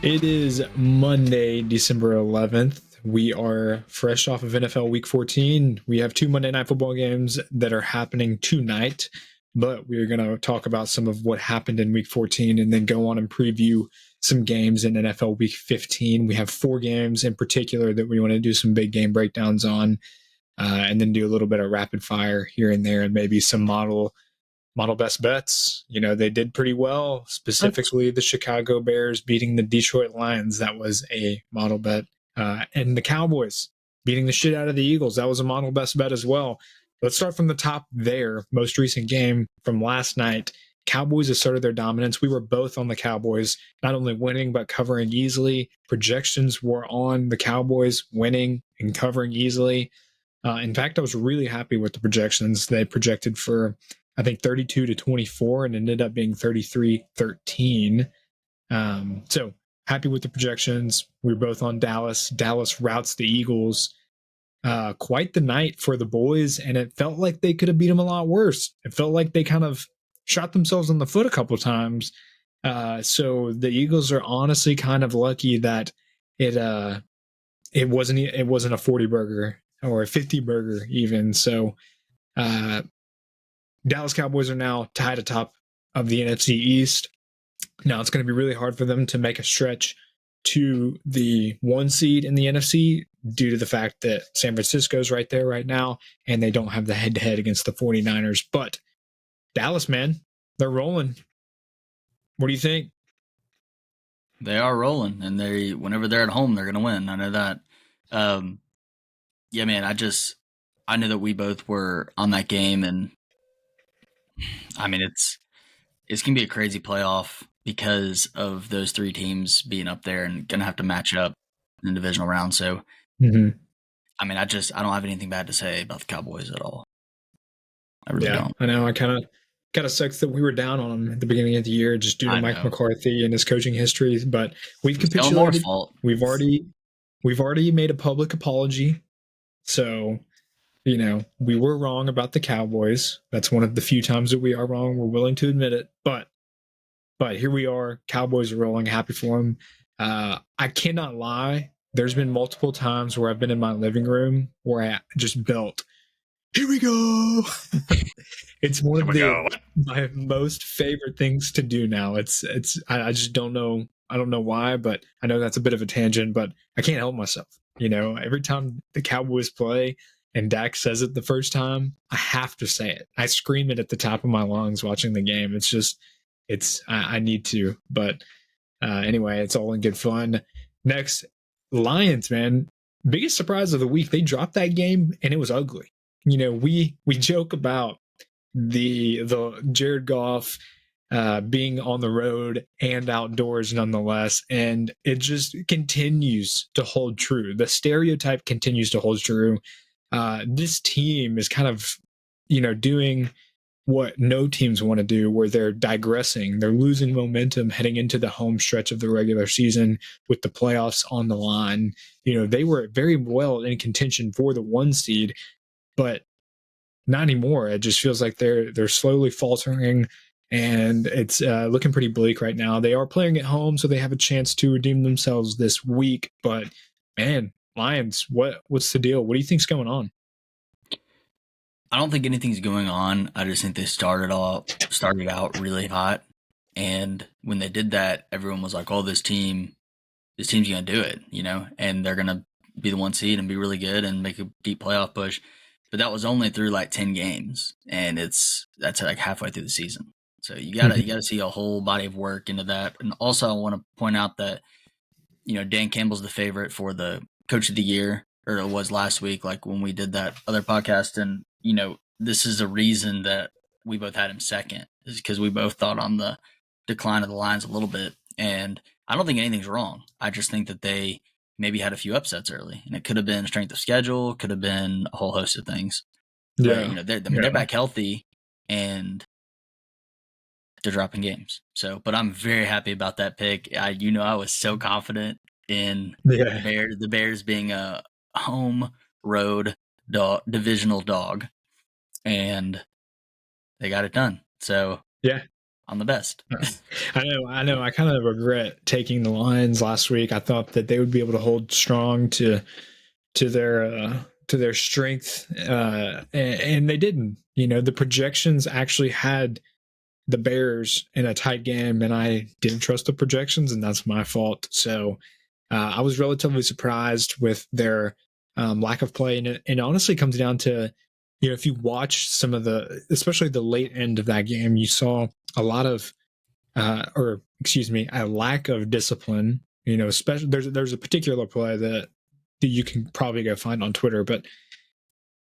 It is Monday, December 11th. We are fresh off of NFL Week 14. We have two Monday Night Football games that are happening tonight, but we're going to talk about some of what happened in Week 14 and then go on and preview some games in NFL Week 15. We have four games in particular that we want to do some big game breakdowns on, and then do a little bit of rapid fire here and there and maybe some model best bets. You know, they did pretty well, specifically the Chicago Bears beating the Detroit Lions. That was a model bet. And the Cowboys beating the shit out of the Eagles. That was a model best bet as well. Let's start from the top there. Most recent game from last night. Cowboys asserted their dominance. We were both on the Cowboys, not only winning, but covering easily. Projections were on the Cowboys winning and covering easily. In fact, I was really happy with the projections. They projected for, I think, 32-24 and ended up being 33-13. So happy with the projections. We were both on Dallas. Dallas routs the Eagles. Quite the night for the boys, and it felt like they could have beat them a lot worse. It felt like they kind of shot themselves in the foot a couple of times. So the Eagles are honestly kind of lucky that it wasn't a 40 burger or a 50 burger even. So Dallas Cowboys are now tied atop of the NFC East. Now it's going to be really hard for them to make a stretch to the 1 seed in the NFC due to the fact that San Francisco's right there right now, and they don't have the head-to-head against the 49ers. But Dallas, man, they're rolling. What do you think? They are rolling, and whenever they're at home, they're going to win. I know that. Yeah, man, I knew that we both were on that game, and I mean, it's going to be a crazy playoff because of those three teams being up there and going to have to match up in the divisional round. So, I mean, I don't have anything bad to say about the Cowboys at all. I really don't. I know. I kind of sucks that we were down on them at the beginning of the year just due to Mike McCarthy and his coaching history, but we've capitulated. We've already made a public apology. So, you know, we were wrong about the Cowboys. That's one of the few times that we are wrong. We're willing to admit it, but here we are. Cowboys are rolling. Happy for them. I cannot lie. There's been multiple times where I've been in my living room where I just belt, "Here we go." It's one of my most favorite things to do now. I just don't know. I don't know why, but I know that's a bit of a tangent, but I can't help myself. You know, every time the Cowboys play and Dak says it the first time, I have to say it. I scream it at the top of my lungs watching the game. I need to, but anyway, it's all in good fun. Next, Lions, man, biggest surprise of the week. They dropped that game and it was ugly. You know, we joke about the Jared Goff being on the road and outdoors nonetheless, and it just continues to hold true. The stereotype continues to hold true. This team is kind of, you know, doing what no teams want to do, where they're digressing. They're losing momentum heading into the home stretch of the regular season with the playoffs on the line. You know, they were very well in contention for the 1 seed, but not anymore. It just feels like they're slowly faltering, and it's looking pretty bleak right now. They are playing at home, so they have a chance to redeem themselves this week. But man, Lions, what's the deal? What do you think's going on? I don't think anything's going on. I just think they started out really hot, and when they did that, everyone was like, "Oh, this team's gonna do it," you know, and they're gonna be the 1 seed and be really good and make a deep playoff push. But that was only through like 10 games, and that's like halfway through the season. So you gotta see a whole body of work into that. And also, I want to point out that, you know, Dan Campbell's the favorite for the Coach of the Year, or it was last week, like when we did that other podcast. And, you know, this is a reason that we both had him second, is because we both thought on the decline of the Lions a little bit. And I don't think anything's wrong. I just think that they maybe had a few upsets early, and it could have been strength of schedule, could have been a whole host of things. Yeah. But, you know, they're back healthy and they're dropping games. So, but I'm very happy about that pick. I was so confident in the Bears being a home road divisional dog, and they got it done. So yeah, on the best. I know. I kind of regret taking the Lions last week. I thought that they would be able to hold strong to their strength, and they didn't. The projections actually had the Bears in a tight game, and I didn't trust the projections, and that's my fault. So I was relatively surprised with their lack of play, and it honestly comes down to, if you watch some of especially the late end of that game, you saw a lot of, a lack of discipline. Especially there's a particular play that you can probably go find on Twitter, but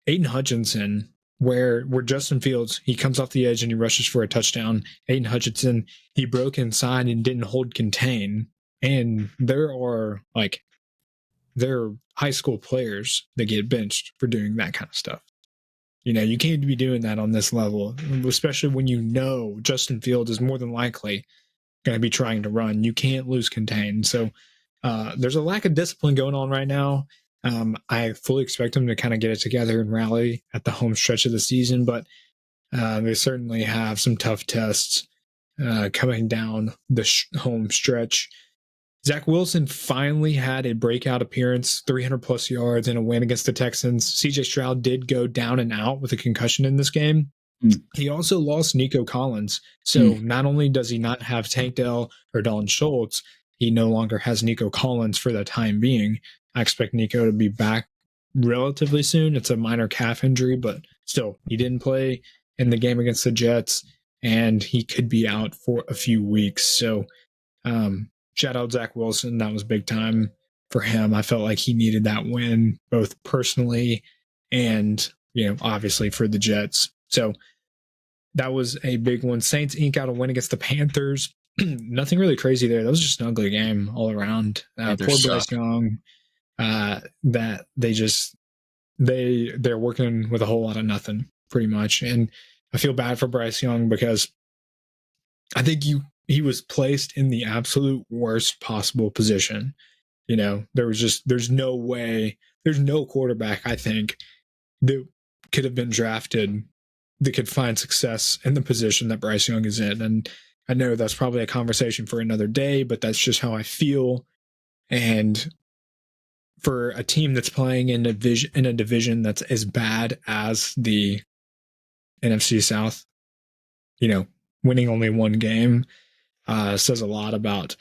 Aiden Hutchinson, where Justin Fields, he comes off the edge and he rushes for a touchdown. Aiden Hutchinson, he broke inside and didn't hold contain. And there are high school players that get benched for doing that kind of stuff. You can't be doing that on this level, especially when Justin Fields is more than likely going to be trying to run. You can't lose contain. So there's a lack of discipline going on right now. I fully expect them to kind of get it together and rally at the home stretch of the season, but they certainly have some tough tests coming down the home stretch. Zach Wilson finally had a breakout appearance, 300 plus yards and a win against the Texans. CJ Stroud did go down and out with a concussion in this game. He also lost Nico Collins. So not only does he not have Tank Dell or Dalton Schultz, he no longer has Nico Collins for the time being. I expect Nico to be back relatively soon. It's a minor calf injury, but still, he didn't play in the game against the Jets, and he could be out for a few weeks. So shout out Zach Wilson. That was big time for him. I felt like he needed that win, both personally and, obviously for the Jets. So that was a big one. Saints ink out a win against the Panthers. Nothing really crazy there. That was just an ugly game all around. Poor Bryce Young. That they're working with a whole lot of nothing, pretty much. And I feel bad for Bryce Young because I think he was placed in the absolute worst possible position. There's no way, there's no quarterback, I think, that could have been drafted that could find success in the position that Bryce Young is in. And I know that's probably a conversation for another day, but that's just how I feel. And for a team that's playing in a division that's as bad as the NFC South, winning only one game says a lot about,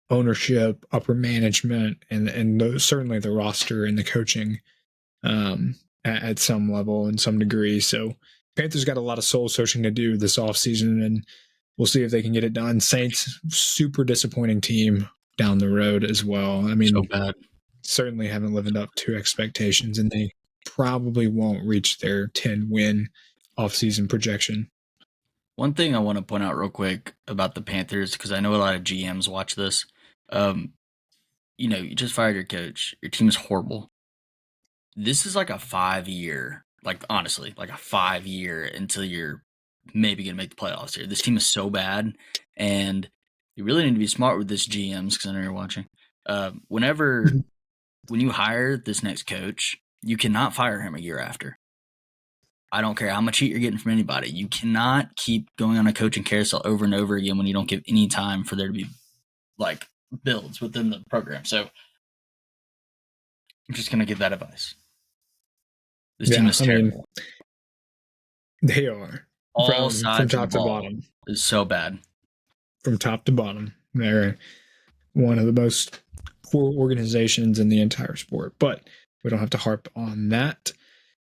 ownership, upper management, and certainly the roster and the coaching at some level and some degree. So Panthers got a lot of soul searching to do this offseason, and we'll see if they can get it done. Saints, super disappointing team down the road as well. I mean, so bad. Certainly haven't lived up to expectations, and they probably won't reach their 10-win offseason projection. One thing I want to point out real quick about the Panthers, because I know a lot of GMs watch this. You just fired your coach. Your team is horrible. This is like a 5-year, honestly, like a 5-year until you're maybe going to make the playoffs here. This team is so bad, and you really need to be smart with this GMs, because I know you're watching. When you hire this next coach, you cannot fire him a year after. I don't care how much heat you're getting from anybody. You cannot keep going on a coaching carousel over and over again when you don't give any time for there to be builds within the program. So I'm just going to give that advice. This team is terrible. They are. All sides from top to bottom is so bad. From top to bottom. They're one of the most poor organizations in the entire sport, but we don't have to harp on that.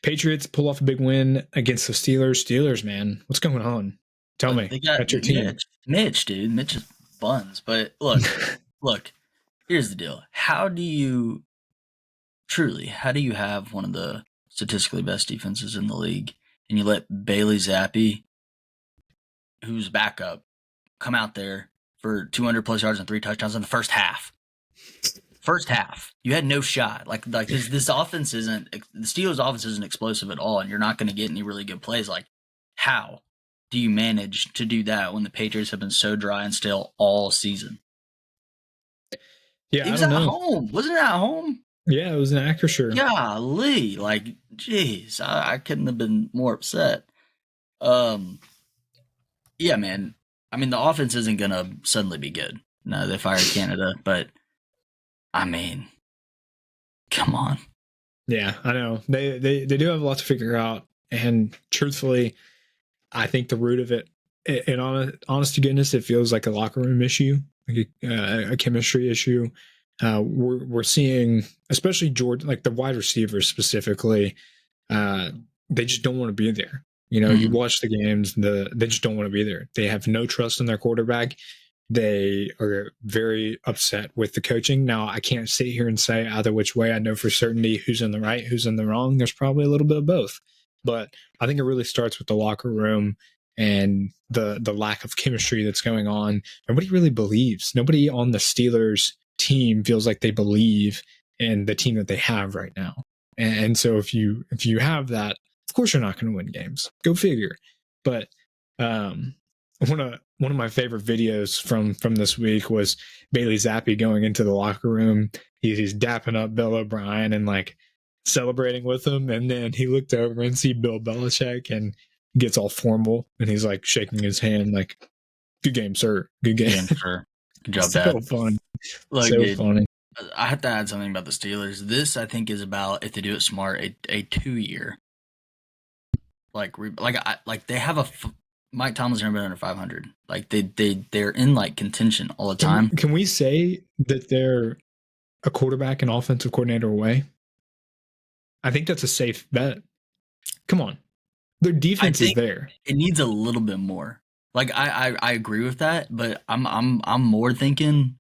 Patriots pull off a big win against the Steelers. Steelers, man, what's going on? Tell me. That's your team. Mitch, dude. Mitch is buns. But look, here's the deal. How do you have one of the statistically best defenses in the league, and you let Bailey Zappi, who's backup, come out there for 200 plus yards and 3 touchdowns in the first half? First half, you had no shot. This offense isn't, the Steelers' offense isn't explosive at all, and you're not going to get any really good plays. How do you manage to do that when the Patriots have been so dry and stale all season? Yeah, it was at home. Wasn't it at home? Yeah, it was an Acrisure. Golly, jeez, I couldn't have been more upset. Yeah, man. I mean, the offense isn't going to suddenly be good. No, they fired Canada, but I mean, come on. Yeah, I know. They do have a lot to figure out. And truthfully, I think the root of it, in honest to goodness, it feels like a locker room issue, like a chemistry issue. We're seeing, especially Jordan, like the wide receivers specifically, they just don't want to be there. You know, you watch the games, they just don't want to be there. They have no trust in their quarterback. They are very upset with the coaching. Now, I can't sit here and say either which way. I know for certainty who's in the right, who's in the wrong. There's probably a little bit of both. But I think it really starts with the locker room and the lack of chemistry that's going on. Nobody really believes. Nobody on the Steelers team feels like they believe in the team that they have right now. And so if you have that, of course you're not going to win games. Go figure. But one of my favorite videos from this week was Bailey Zappi going into the locker room. He's dapping up Bill O'Brien and like celebrating with him, and then he looked over and see Bill Belichick and gets all formal and he's like shaking his hand like, "Good game, sir. Good game, sir. Good job, so Dad." fun. Look, so dude, funny. I have to add something about the Steelers. This, I think, is about, if they do it smart, a 2-year. Like they have Mike Tomlin's never been under 500. Like they're in like contention all the time. Can we say that they're a quarterback and offensive coordinator away? I think that's a safe bet. Come on, their defense is there. It needs a little bit more. Like I agree with that, but I'm more thinking,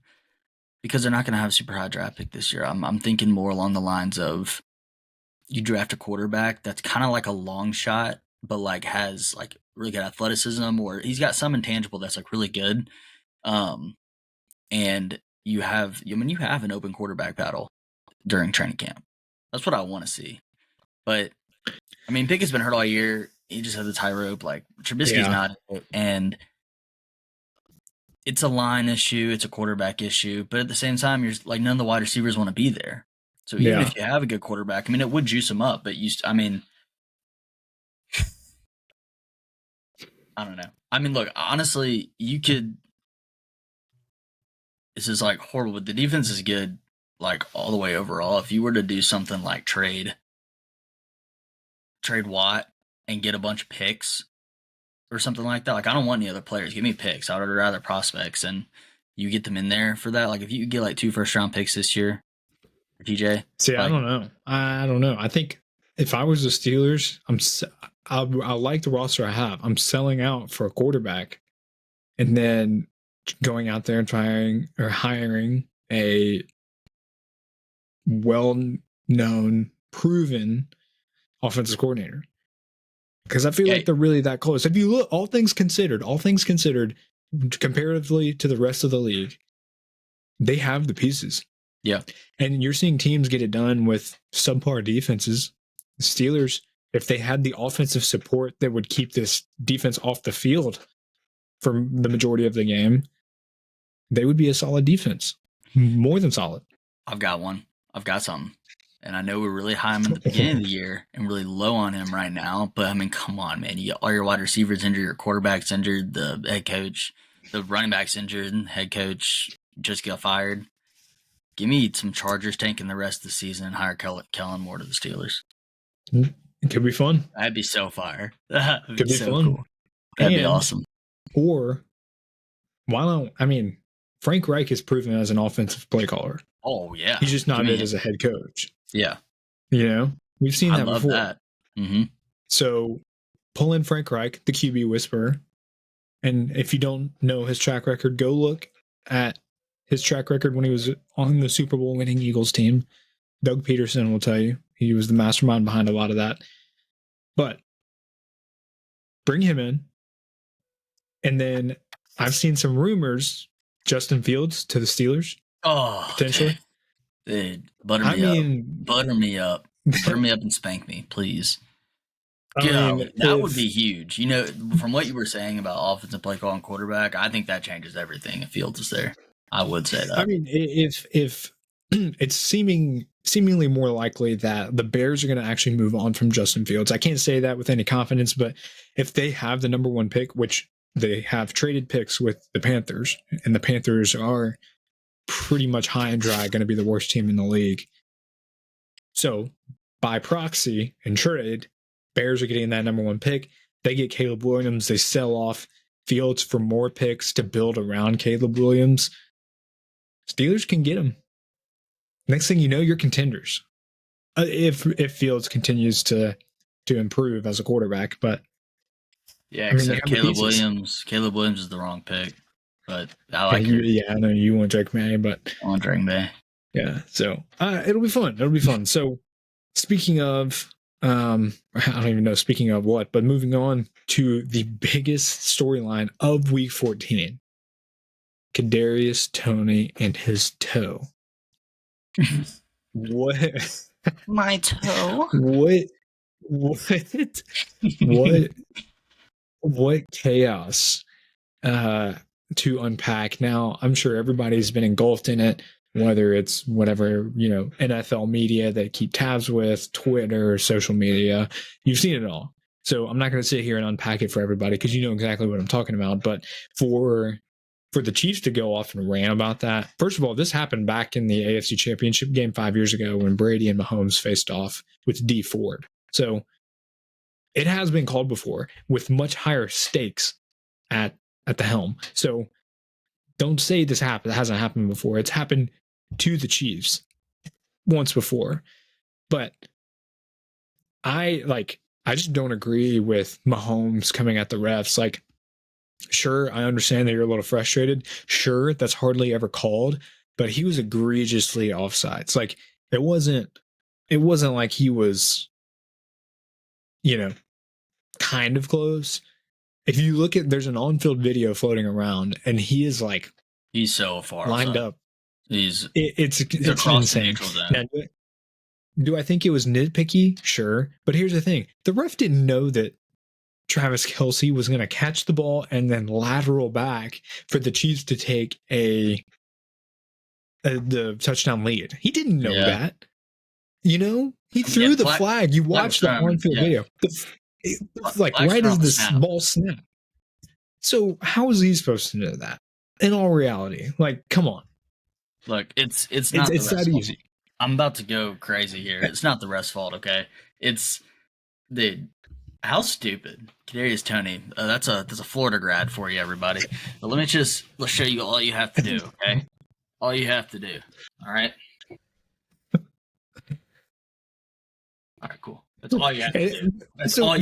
because they're not going to have a super high draft pick this year. I'm thinking more along the lines of, you draft a quarterback that's kind of like a long shot, but like has like really good athleticism, or he's got some intangible that's like really good. And you have an open quarterback battle during training camp. That's what I want to see. But I mean, Pickett's been hurt all year. He just had the tightrope. Like Trubisky's not, and it's a line issue. It's a quarterback issue. But at the same time, you're like, none of the wide receivers want to be there. So even if you have a good quarterback, I mean, it would juice them up. But I mean, I don't know. I mean, look, honestly, you could. This is like horrible, but the defense is good, like all the way overall. If you were to do something like trade Watt and get a bunch of picks or something like that, like I don't want any other players. Give me picks. I would rather prospects, and you get them in there for that. Like if you get like 2 first-round picks this year, TJ. See, like, I don't know. I think if I was the Steelers, I like the roster I have. I'm selling out for a quarterback, and then going out there and hiring a well-known, proven offensive coordinator. Because I feel like they're really that close. If you look, all things considered, comparatively to the rest of the league, they have the pieces. Yeah. And you're seeing teams get it done with subpar defenses. The Steelers, if they had the offensive support that would keep this defense off the field for the majority of the game, they would be a solid defense. More than solid. I've got one. I've got something. And I know we're really high on him at the beginning of the year and really low on him right now. But, I mean, come on, man. All your wide receivers injured, your quarterback's injured, the head coach, the running back's injured, head coach just got fired. Give me some Chargers tanking the rest of the season and hire Kellen Moore to the Steelers. It could be fun. That'd be so fire. That'd be so fun. Cool. That'd be awesome. Or, Frank Reich is proven as an offensive play caller. Oh, yeah. He's just not it as a head coach. Yeah. You know, we've seen that before. That. Mm-hmm. So pull in Frank Reich, the QB whisperer. And if you don't know his track record, go look at his track record when he was on the Super Bowl winning Eagles team. Doug Peterson will tell you he was the mastermind behind a lot of that. But bring him in. And then I've seen some rumors, Justin Fields to the Steelers. Oh, potentially. Dude, butter me up and spank me, please. That would be huge. You know, from what you were saying about offensive play call and quarterback, I think that changes everything if Fields is there. I would say that. I mean, if it's seemingly more likely that the Bears are going to actually move on from Justin Fields. I can't say that with any confidence, but if they have the number 1 pick, which they have traded picks with the Panthers, and the Panthers are pretty much high and dry going to be the worst team in the league. So by proxy and trade, Bears are getting that number 1 pick. They get Caleb Williams. They sell off Fields for more picks to build around Caleb Williams. Steelers can get him. Next thing you know, you're contenders. If Fields continues to improve as a quarterback, but yeah, except Caleb Williams. Caleb Williams is the wrong pick, but I like it. Yeah, I know you want Drake May, but I want Drake May. Yeah, so it'll be fun. It'll be fun. So speaking of, I don't even know speaking of what, but moving on to the biggest storyline of Week 14, Kadarious Toney and his toe. What? My toe. What chaos to unpack. Now, I'm sure everybody's been engulfed in it, whether it's whatever, NFL media they keep tabs with, Twitter, social media. You've seen it all. So I'm not going to sit here and unpack it for everybody because you know exactly what I'm talking about. But for the Chiefs to go off and rant about that, first of all, this happened back in the AFC Championship game 5 years ago when Brady and Mahomes faced off with Dee Ford. So it has been called before with much higher stakes at the helm. So don't say this happened. It hasn't happened before. It's happened to the Chiefs once before. But I just don't agree with Mahomes coming at the refs. Like, sure, I understand that you're a little frustrated. Sure, that's hardly ever called, but he was egregiously offsides. Like, it wasn't like he was, kind of close. If you look at, there's an on-field video floating around, and he is like, he's so far lined up. It's insane. Now, do I think it was nitpicky? Sure, but here's the thing: the ref didn't know that Travis Kelce was going to catch the ball and then lateral back for the Chiefs to take the touchdown lead. He didn't know that. He threw the flag. You watched the on-field video. Right as the ball snapped. So how is he supposed to know that? In all reality, come on. Look, it's not that easy. I'm about to go crazy here. It's not the ref's fault, okay? How stupid. Kadarious Toney. That's a Florida grad for you, everybody. But let's show you all you have to do, okay? All you have to do. All right? All right, cool. That's all you have to do. So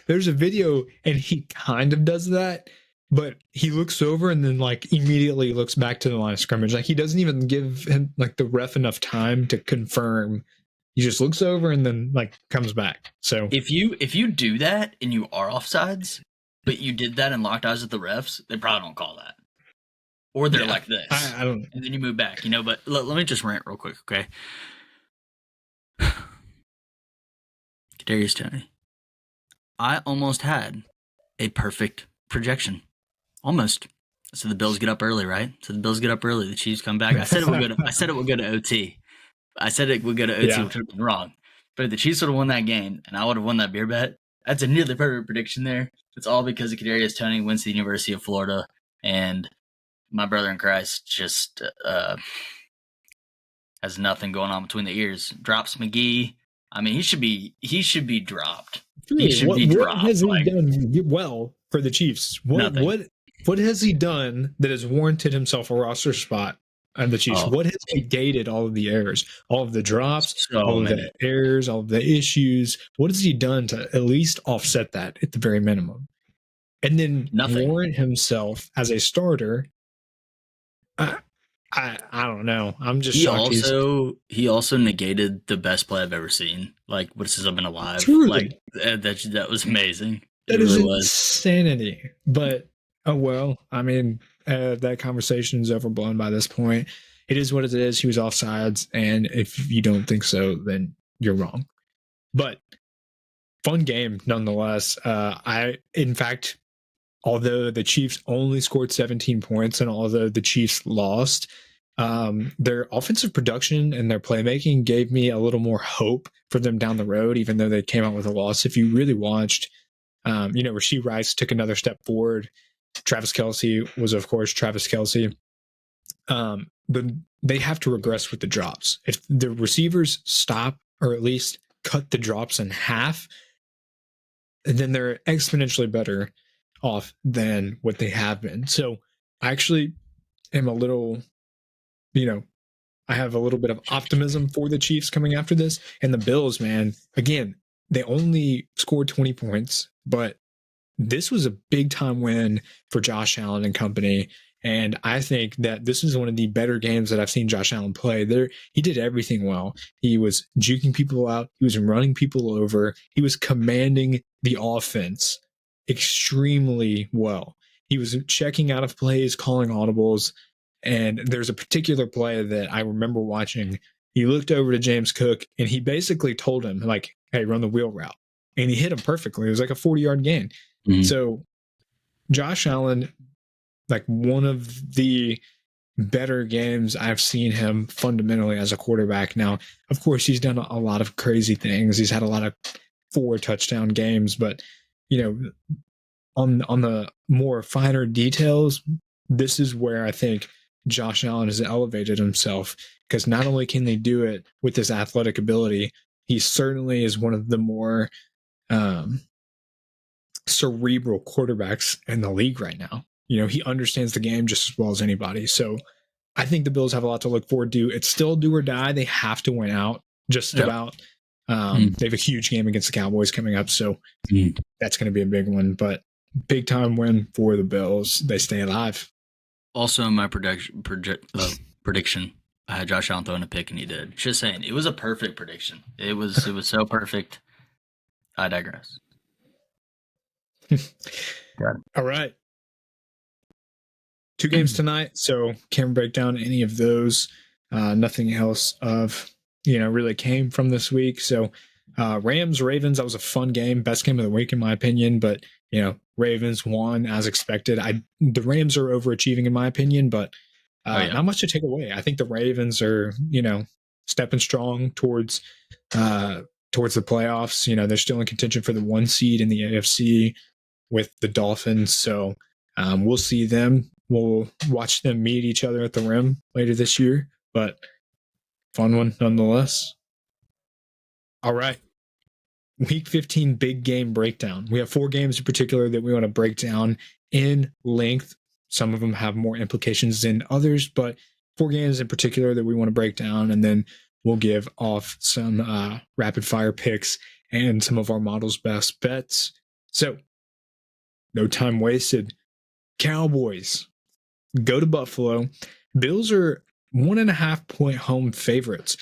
there's a video, and he kind of does that, but he looks over and then immediately looks back to the line of scrimmage. He doesn't even give him the ref enough time to confirm. He just looks over and then comes back. So if you do that and you are offsides, but you did that and locked eyes with the refs, they probably don't call that. Or they're like this. I don't. And then you move back, But let me just rant real quick, okay? Kadarious Toney. I almost had a perfect projection. Almost. So the Bills get up early, right? The Chiefs come back. I said it would go to OT. I said it would go to OT, which would have been wrong. But if the Chiefs would have won that game and I would have won that beer bet, that's a nearly perfect prediction there. It's all because of Kadarious Toney went to the University of Florida, and my brother in Christ just has nothing going on between the ears. Drops McGee. I mean, he should be dropped. What has he done well for the Chiefs? What has he done that has warranted himself a roster spot on the Chiefs? What has negated all of the errors, all of the drops, all of the errors, all of the issues? What has he done to at least offset that at the very minimum? And then warrant himself as a starter. I don't know. I'm just shocked. He also negated the best play I've ever seen. What since I've been alive. Truly. That was amazing. That is insanity. But oh well. I mean, that conversation is overblown by this point. It is what it is. He was offsides, and if you don't think so, then you're wrong. But fun game nonetheless. In fact, although the Chiefs only scored 17 points and although the Chiefs lost, their offensive production and their playmaking gave me a little more hope for them down the road, even though they came out with a loss. If you really watched Rashee Rice took another step forward. Travis Kelce was, of course, Travis Kelce. But they have to regress with the drops. If the receivers stop or at least cut the drops in half, then they're exponentially better off than what they have been. So I actually am a little, I have a little bit of optimism for the Chiefs coming after this. And the Bills, man, again, they only scored 20 points, but this was a big time win for Josh Allen and company. And I think that this is one of the better games that I've seen Josh Allen play. He did everything well. He was juking people out. He was running people over. He was commanding the offense extremely well. He was checking out of plays, calling audibles. And there's a particular play that I remember watching. He looked over to James Cook and he basically told him, like, hey, run the wheel route. And he hit him perfectly. It was like a 40-yard gain. Mm-hmm. So Josh Allen, like one of the better games I've seen him fundamentally as a quarterback. Now, of course, he's done a lot of crazy things. He's had a lot of 4 touchdown games, but on the more finer details, this is where I think Josh Allen has elevated himself, because not only can they do it with his athletic ability, he certainly is one of the more cerebral quarterbacks in the league right now. He understands the game just as well as anybody. So I think the Bills have a lot to look forward to. It's still do or die. They have to win out just about. They have a huge game against the Cowboys coming up. So that's going to be a big one, but big time win for the Bills. They stay alive. Also, in my prediction, I had Josh Allen throwing a pick and he did. Just saying, it was a perfect prediction. It was so perfect. I digress. All right. 2 games tonight, so can't break down any of those. Nothing else of really came from this week. So Rams Ravens, that was a fun game, best game of the week in my opinion. But Ravens won as expected. The Rams are overachieving in my opinion, but not much to take away. I think the Ravens are stepping strong towards the playoffs. They're still in contention for the 1 seed in the AFC with the Dolphins. So we'll see them. We'll watch them meet each other at the rim later this year, but fun one nonetheless. All right. Week 15 big game breakdown. We have 4 games in particular that we want to break down in length. Some of them have more implications than others, but 4 games in particular that we want to break down, and then we'll give off some rapid fire picks and some of our models' best bets. So, no time wasted. Cowboys go to Buffalo. Bills are 1.5 point home favorites,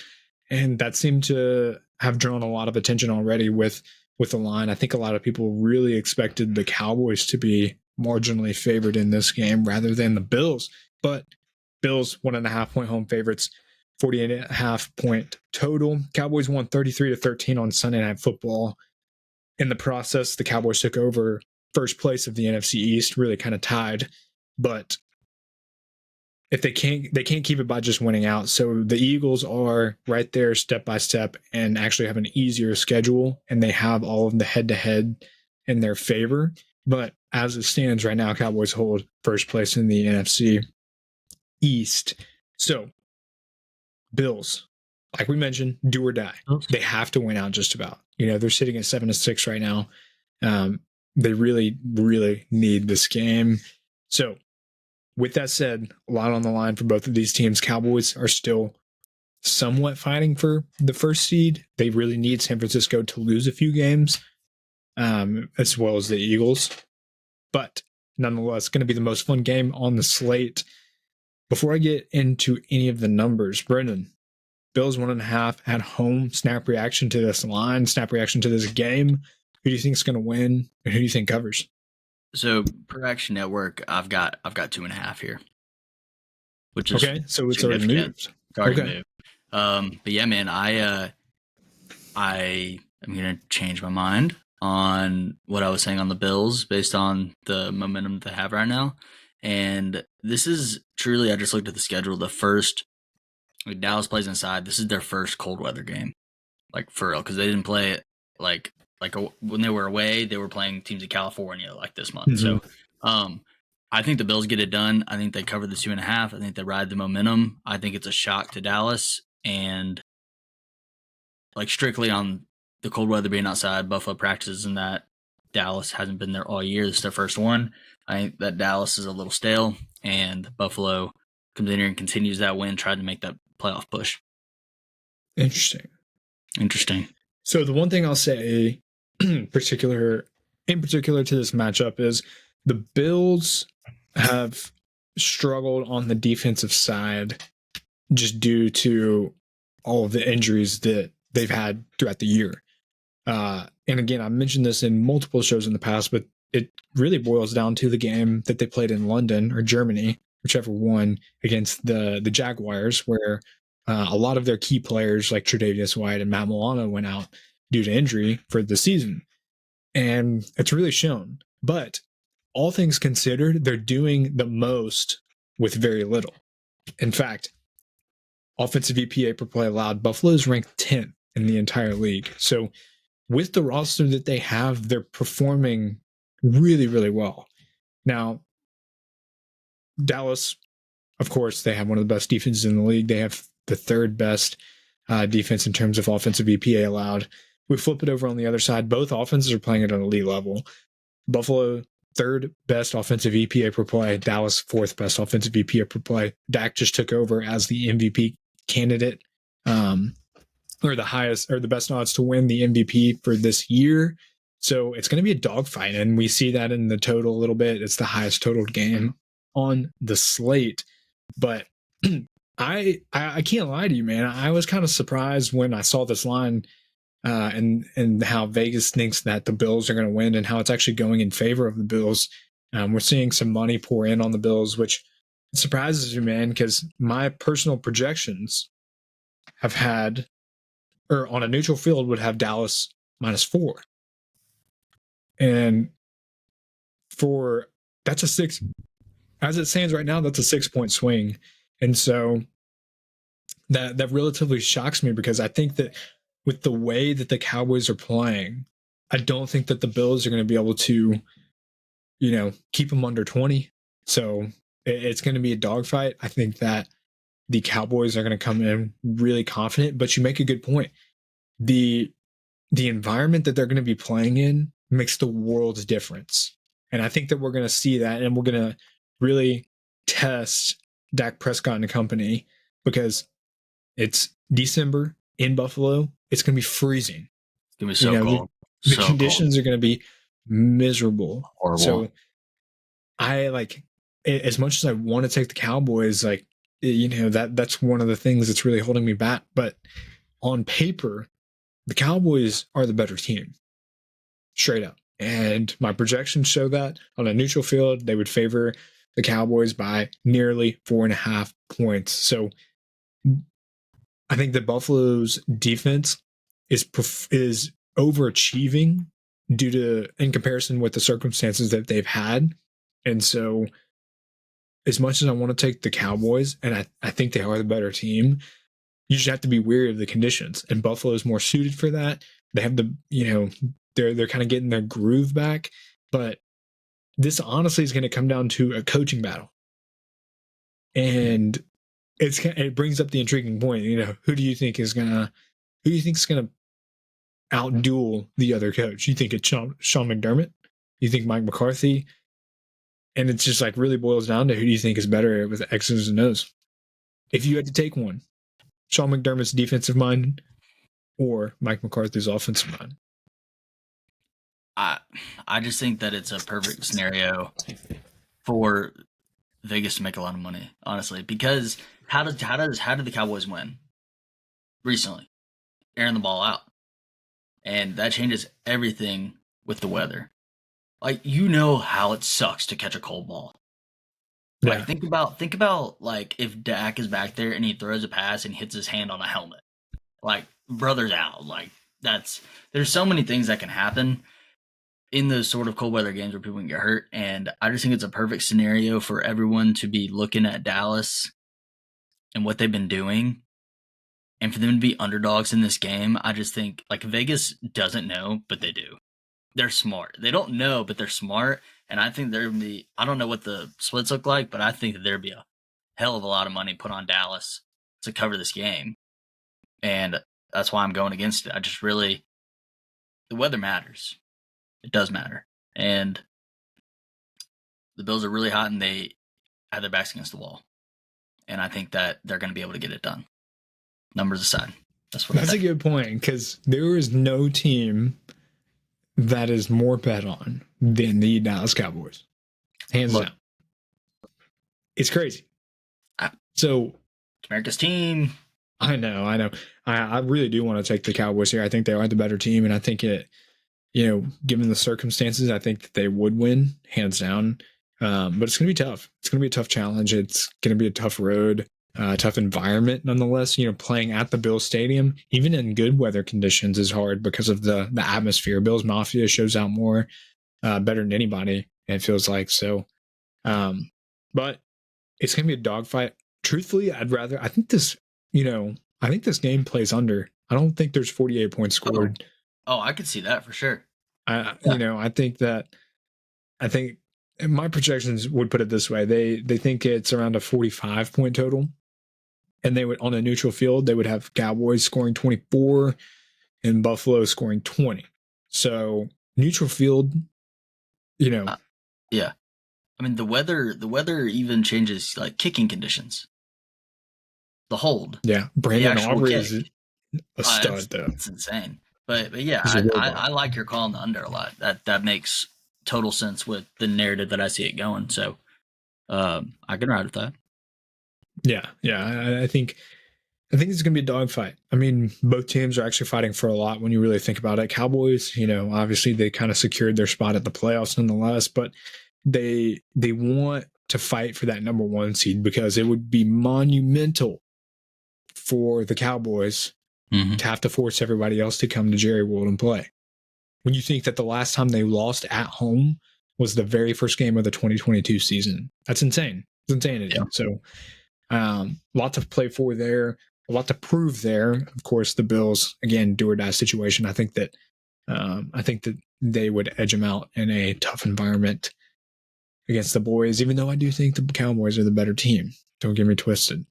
and that seemed to have drawn a lot of attention already with the line. I think a lot of people really expected the Cowboys to be marginally favored in this game rather than the Bills, but Bills 1.5 point home favorites, 48.5 point total. Cowboys won 33-13 on Sunday Night Football. In the process, the Cowboys took over first place of the NFC East, really kind of tied, but if they can't keep it by just winning out. So the Eagles are right there step by step and actually have an easier schedule, and they have all of the head-to-head in their favor. But as it stands right now, Cowboys hold first place in the NFC East. So Bills, like we mentioned, do or die. They have to win out just about. They're sitting at 7-6 right now. They really, really need this game. So with that said, a lot on the line for both of these teams. Cowboys are still somewhat fighting for the first seed. They really need San Francisco to lose a few games, as well as the Eagles. But nonetheless, going to be the most fun game on the slate. Before I get into any of the numbers, Brendan, Bills 1.5 at home. Snap reaction to this line, snap reaction to this game. Who do you think is going to win, and who do you think covers? So per Action Network, I've got 2.5 here, which is okay. So it's already moved. Moved. But yeah, man, I am gonna change my mind on what I was saying on the Bills based on the momentum they have right now, and this is truly. I just looked at the schedule. The first, Dallas plays inside. This is their first cold weather game, like for real, because they didn't play it like like when they were away, they were playing teams in California like this month. Mm-hmm. So I think the Bills get it done. I think they cover the 2.5. I think they ride the momentum. I think it's a shock to Dallas, and like strictly on the cold weather being outside, Buffalo practices and that. Dallas hasn't been there all year. This is their first one. I think that Dallas is a little stale, and Buffalo comes in here and continues that win, tried to make that playoff push. Interesting. So the one thing I'll say in particular to this matchup is the Bills have struggled on the defensive side just due to all of the injuries that they've had throughout the year. And again, I mentioned this in multiple shows in the past, but it really boils down to the game that they played in London or Germany, whichever one, against the Jaguars, where a lot of their key players like Kadarious Toney and Matt Milano went out due to injury for the season. And it's really shown. But all things considered, they're doing the most with very little. In fact, offensive EPA per play allowed, Buffalo is ranked 10th in the entire league. So with the roster that they have, they're performing really, really well. Now, Dallas, of course, they have one of the best defenses in the league. They have the third best defense in terms of offensive EPA allowed. We flip it over on the other side. Both offenses are playing at an elite level. Buffalo, third best offensive EPA per play. Dallas, fourth best offensive EPA per play. Dak just took over as the MVP candidate, or the highest or the best odds to win the MVP for this year. So it's going to be a dogfight, and we see that in the total a little bit. It's the highest totaled game on the slate. But I can't lie to you, man. I was kind of surprised when I saw this line and how Vegas thinks that the Bills are going to win and how it's actually going in favor of the Bills. We're seeing some money pour in on the Bills, which surprises me, man, because my personal projections have had, or on a neutral field, would have Dallas -4. And that's a 6, as it stands right now, that's a 6-point swing. And so that relatively shocks me, because I think that with the way that the Cowboys are playing, I don't think that the Bills are going to be able to, keep them under 20. So it's going to be a dogfight. I think that the Cowboys are going to come in really confident, but you make a good point. The environment that they're going to be playing in makes the world's difference. And I think that we're going to see that, and we're going to really test Dak Prescott and company, because it's December in Buffalo. It's going to be freezing. It's going to be so cold. The conditions are going to be miserable. Horrible. So I as much as I want to take the Cowboys, that's one of the things that's really holding me back. But on paper, the Cowboys are the better team, straight up. And my projections show that on a neutral field, they would favor the Cowboys by nearly 4.5 points. So I think that Buffalo's defense is overachieving in comparison with the circumstances that they've had. And so as much as I want to take the Cowboys, and I think they are the better team, you just have to be wary of the conditions. And Buffalo is more suited for that. They have they're kind of getting their groove back. But this honestly is going to come down to a coaching battle. And it brings up the intriguing point. Who do you think is going to outduel the other coach? You think it's Sean McDermott? You think Mike McCarthy? And it's just really boils down to who do you think is better with X's and O's? If you had to take one, Sean McDermott's defensive mind or Mike McCarthy's offensive mind? I just think that it's a perfect scenario for Vegas to make a lot of money, honestly, because how did the Cowboys win recently? Airing the ball out. And that changes everything with the weather. How it sucks to catch a cold ball. Yeah. Think about if Dak is back there and he throws a pass and hits his hand on a helmet. Brother's out. There's so many things that can happen in those sort of cold weather games where people can get hurt. And I just think it's a perfect scenario for everyone to be looking at Dallas and what they've been doing And for them to be underdogs in this game, I just think like Vegas doesn't know, but they do. They're smart. They don't know, but they're smart. And I think there'd be, I don't know what the splits look like, but I think that there'd be a hell of a lot of money put on Dallas to cover this game. And that's why I'm going against it. I just really, the weather matters. It does matter. And the Bills are really hot and they have their backs against the wall. And I think that they're going to be able to get it done. Numbers aside. That's a good point, because there is no team that is more bet on than the Dallas Cowboys. Hands down. It's crazy. So America's team. I know. I really do want to take the Cowboys here. I think they are the better team, and I think it, given the circumstances, I think that they would win, hands down. But it's going to be tough. It's going to be a tough challenge. It's going to be a tough road, tough environment nonetheless. Playing at the Bills Stadium, even in good weather conditions, is hard because of the atmosphere. Bills Mafia shows out more better than anybody, it feels like. So, but it's going to be a dogfight. Truthfully, I think this game plays under. I don't think there's 48 points scored. Oh, I could see that for sure. I think my projections would put it this way. They think it's around a 45 point total. And they would, on a neutral field, they would have Cowboys scoring 24 and Buffalo scoring 20. So neutral field, yeah. I mean, the weather even changes like kicking conditions. The hold. Yeah. Brandon Aubrey is a stud, though. It's insane. But yeah, I like your call on the under a lot. That makes total sense with the narrative that I see it going. So I can ride with that. Yeah. I think it's going to be a dogfight. I mean, both teams are actually fighting for a lot when you really think about it. Cowboys, obviously they kind of secured their spot at the playoffs nonetheless, but they want to fight for that number one seed, because it would be monumental for the Cowboys to have to force everybody else to come to Jerry World and play. When you think that the last time they lost at home was the very first game of the 2022 season, that's insane. It's insanity. Yeah. So, lot to play for there, a lot to prove there. Of course, the Bills, again, do or die situation. I think that they would edge them out in a tough environment against the boys, even though I do think the Cowboys are the better team. Don't get me twisted.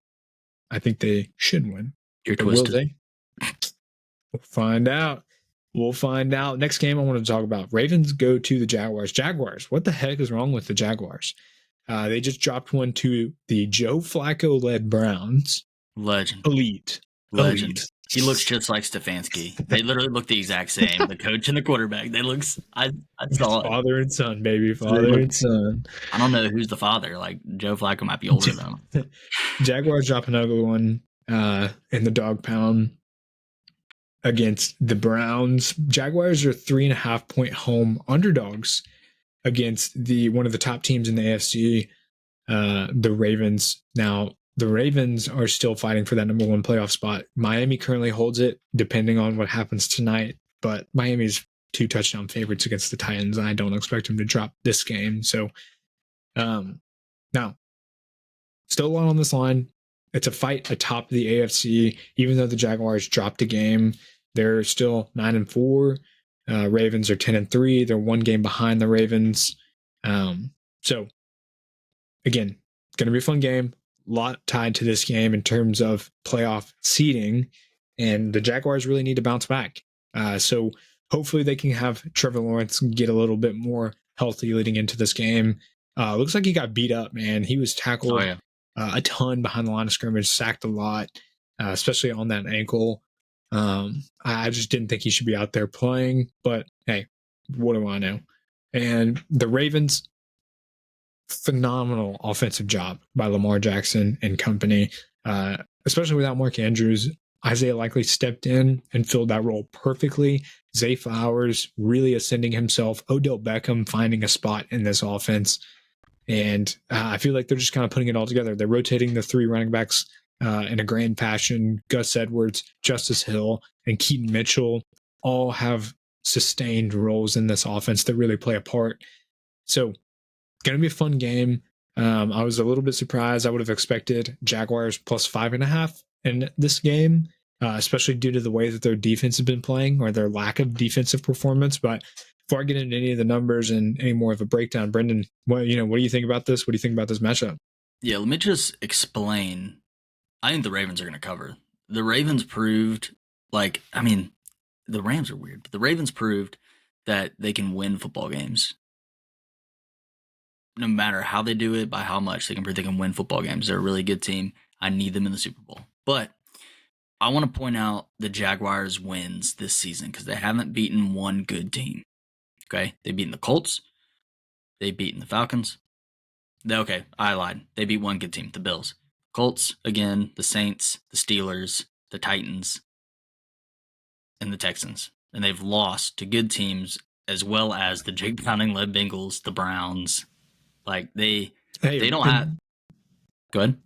I think they should win. You're twisted. Will they? We'll find out. Next game I want to talk about. Ravens go to the Jaguars. Jaguars, what the heck is wrong with the Jaguars? They just dropped one to the Joe Flacco-led Browns. Legend. Elite. He looks just like Stefanski. They literally look the exact same. The coach and the quarterback. They look. I saw it. Father and son, baby. Father and son. I don't know who's the father. Like Joe Flacco might be older though. Jaguars drop another one in the dog pound against the Browns. Jaguars are 3.5 point home underdogs against one of the top teams in the AFC, the Ravens. Now, the Ravens are still fighting for that number one playoff spot. Miami currently holds it, depending on what happens tonight. But Miami's 2 touchdown favorites against the Titans. I don't expect them to drop this game. So, now, still a lot on this line. It's a fight atop the AFC. Even though the Jaguars dropped a game, they're still 9-4. Ravens are 10-3. They're 1 game behind the Ravens. So, again, it's going to be a fun game. A lot tied to this game in terms of playoff seeding, and the Jaguars really need to bounce back. So hopefully they can have Trevor Lawrence get a little bit more healthy leading into this game. Looks like he got beat up, man. He was tackled a ton behind the line of scrimmage, sacked a lot, especially on that ankle. I just didn't think he should be out there playing, but hey, what do I know? And the Ravens, phenomenal offensive job by Lamar Jackson and company, especially without Mark Andrews. Isaiah Likely stepped in and filled that role perfectly. Zay Flowers really ascending himself. Odell Beckham finding a spot in this offense. And I feel like they're just kind of putting it all together. They're rotating the 3 running backs in a grand fashion. Gus Edwards, Justice Hill, and Keaton Mitchell all have sustained roles in this offense that really play a part. So, going to be a fun game. I was a little bit surprised. I would have expected Jaguars plus 5.5 in this game. especially due to the way that their defense has been playing or their lack of defensive performance. But before I get into any of the numbers and any more of a breakdown, Brendan, what do you think about this? What do you think about this matchup? Yeah, let me just explain. I think the Ravens are going to cover. The Ravens proved, the Rams are weird, but the Ravens proved that they can win football games. No matter how they do it, by how much, they can win football games. They're a really good team. I need them in the Super Bowl. But I want to point out the Jaguars' wins this season because they haven't beaten one good team. Okay? They've beaten the Colts. They've beaten the Falcons. Okay, I lied. They beat one good team, the Bills. Colts, again, the Saints, the Steelers, the Titans, and the Texans. And they've lost to good teams as well as the Jake Browning-led Bengals, the Browns. Like, they don't have... Go ahead.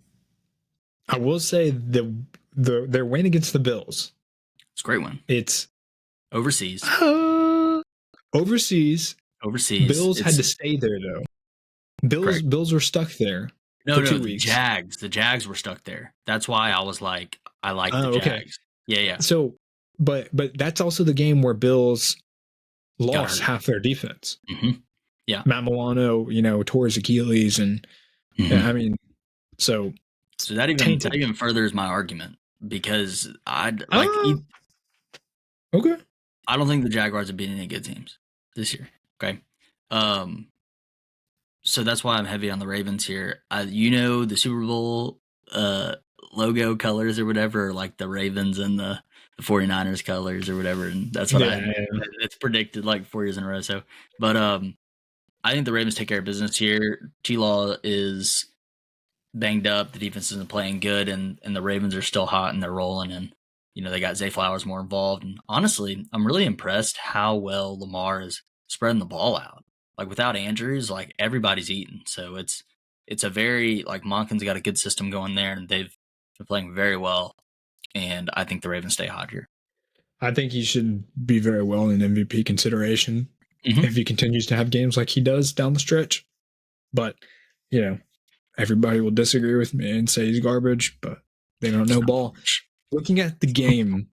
I will say their win against the Bills. It's a great win. It's overseas. Overseas. Bills had to stay there, though. Bills were stuck there for 2 weeks. The Jags were stuck there. That's why I was like, I like the Jags. Okay. Yeah. So, but that's also the game where Bills lost half their defense. Mm-hmm. Yeah. Matt Milano, tore his Achilles, and so that even furthers my argument because okay. I don't think the Jaguars have beaten any good teams this year. Okay. So that's why I'm heavy on the Ravens here. The Super Bowl logo colors or whatever, like the Ravens and the 49ers colors or whatever, and that's what it's predicted like 4 years in a row. So, but I think the Ravens take care of business here. T-Law is banged up. The defense isn't playing good, and the Ravens are still hot and they're rolling. And they got Zay Flowers more involved. And honestly, I'm really impressed how well Lamar is spreading the ball out. Like without Andrews, like everybody's eating. So it's a very Monken's got a good system going there, and they've been playing very well. And I think the Ravens stay hot here. I think he should be very well in MVP consideration if he continues to have games like he does down the stretch. But everybody will disagree with me and say he's garbage, but they don't know ball. Looking at the game,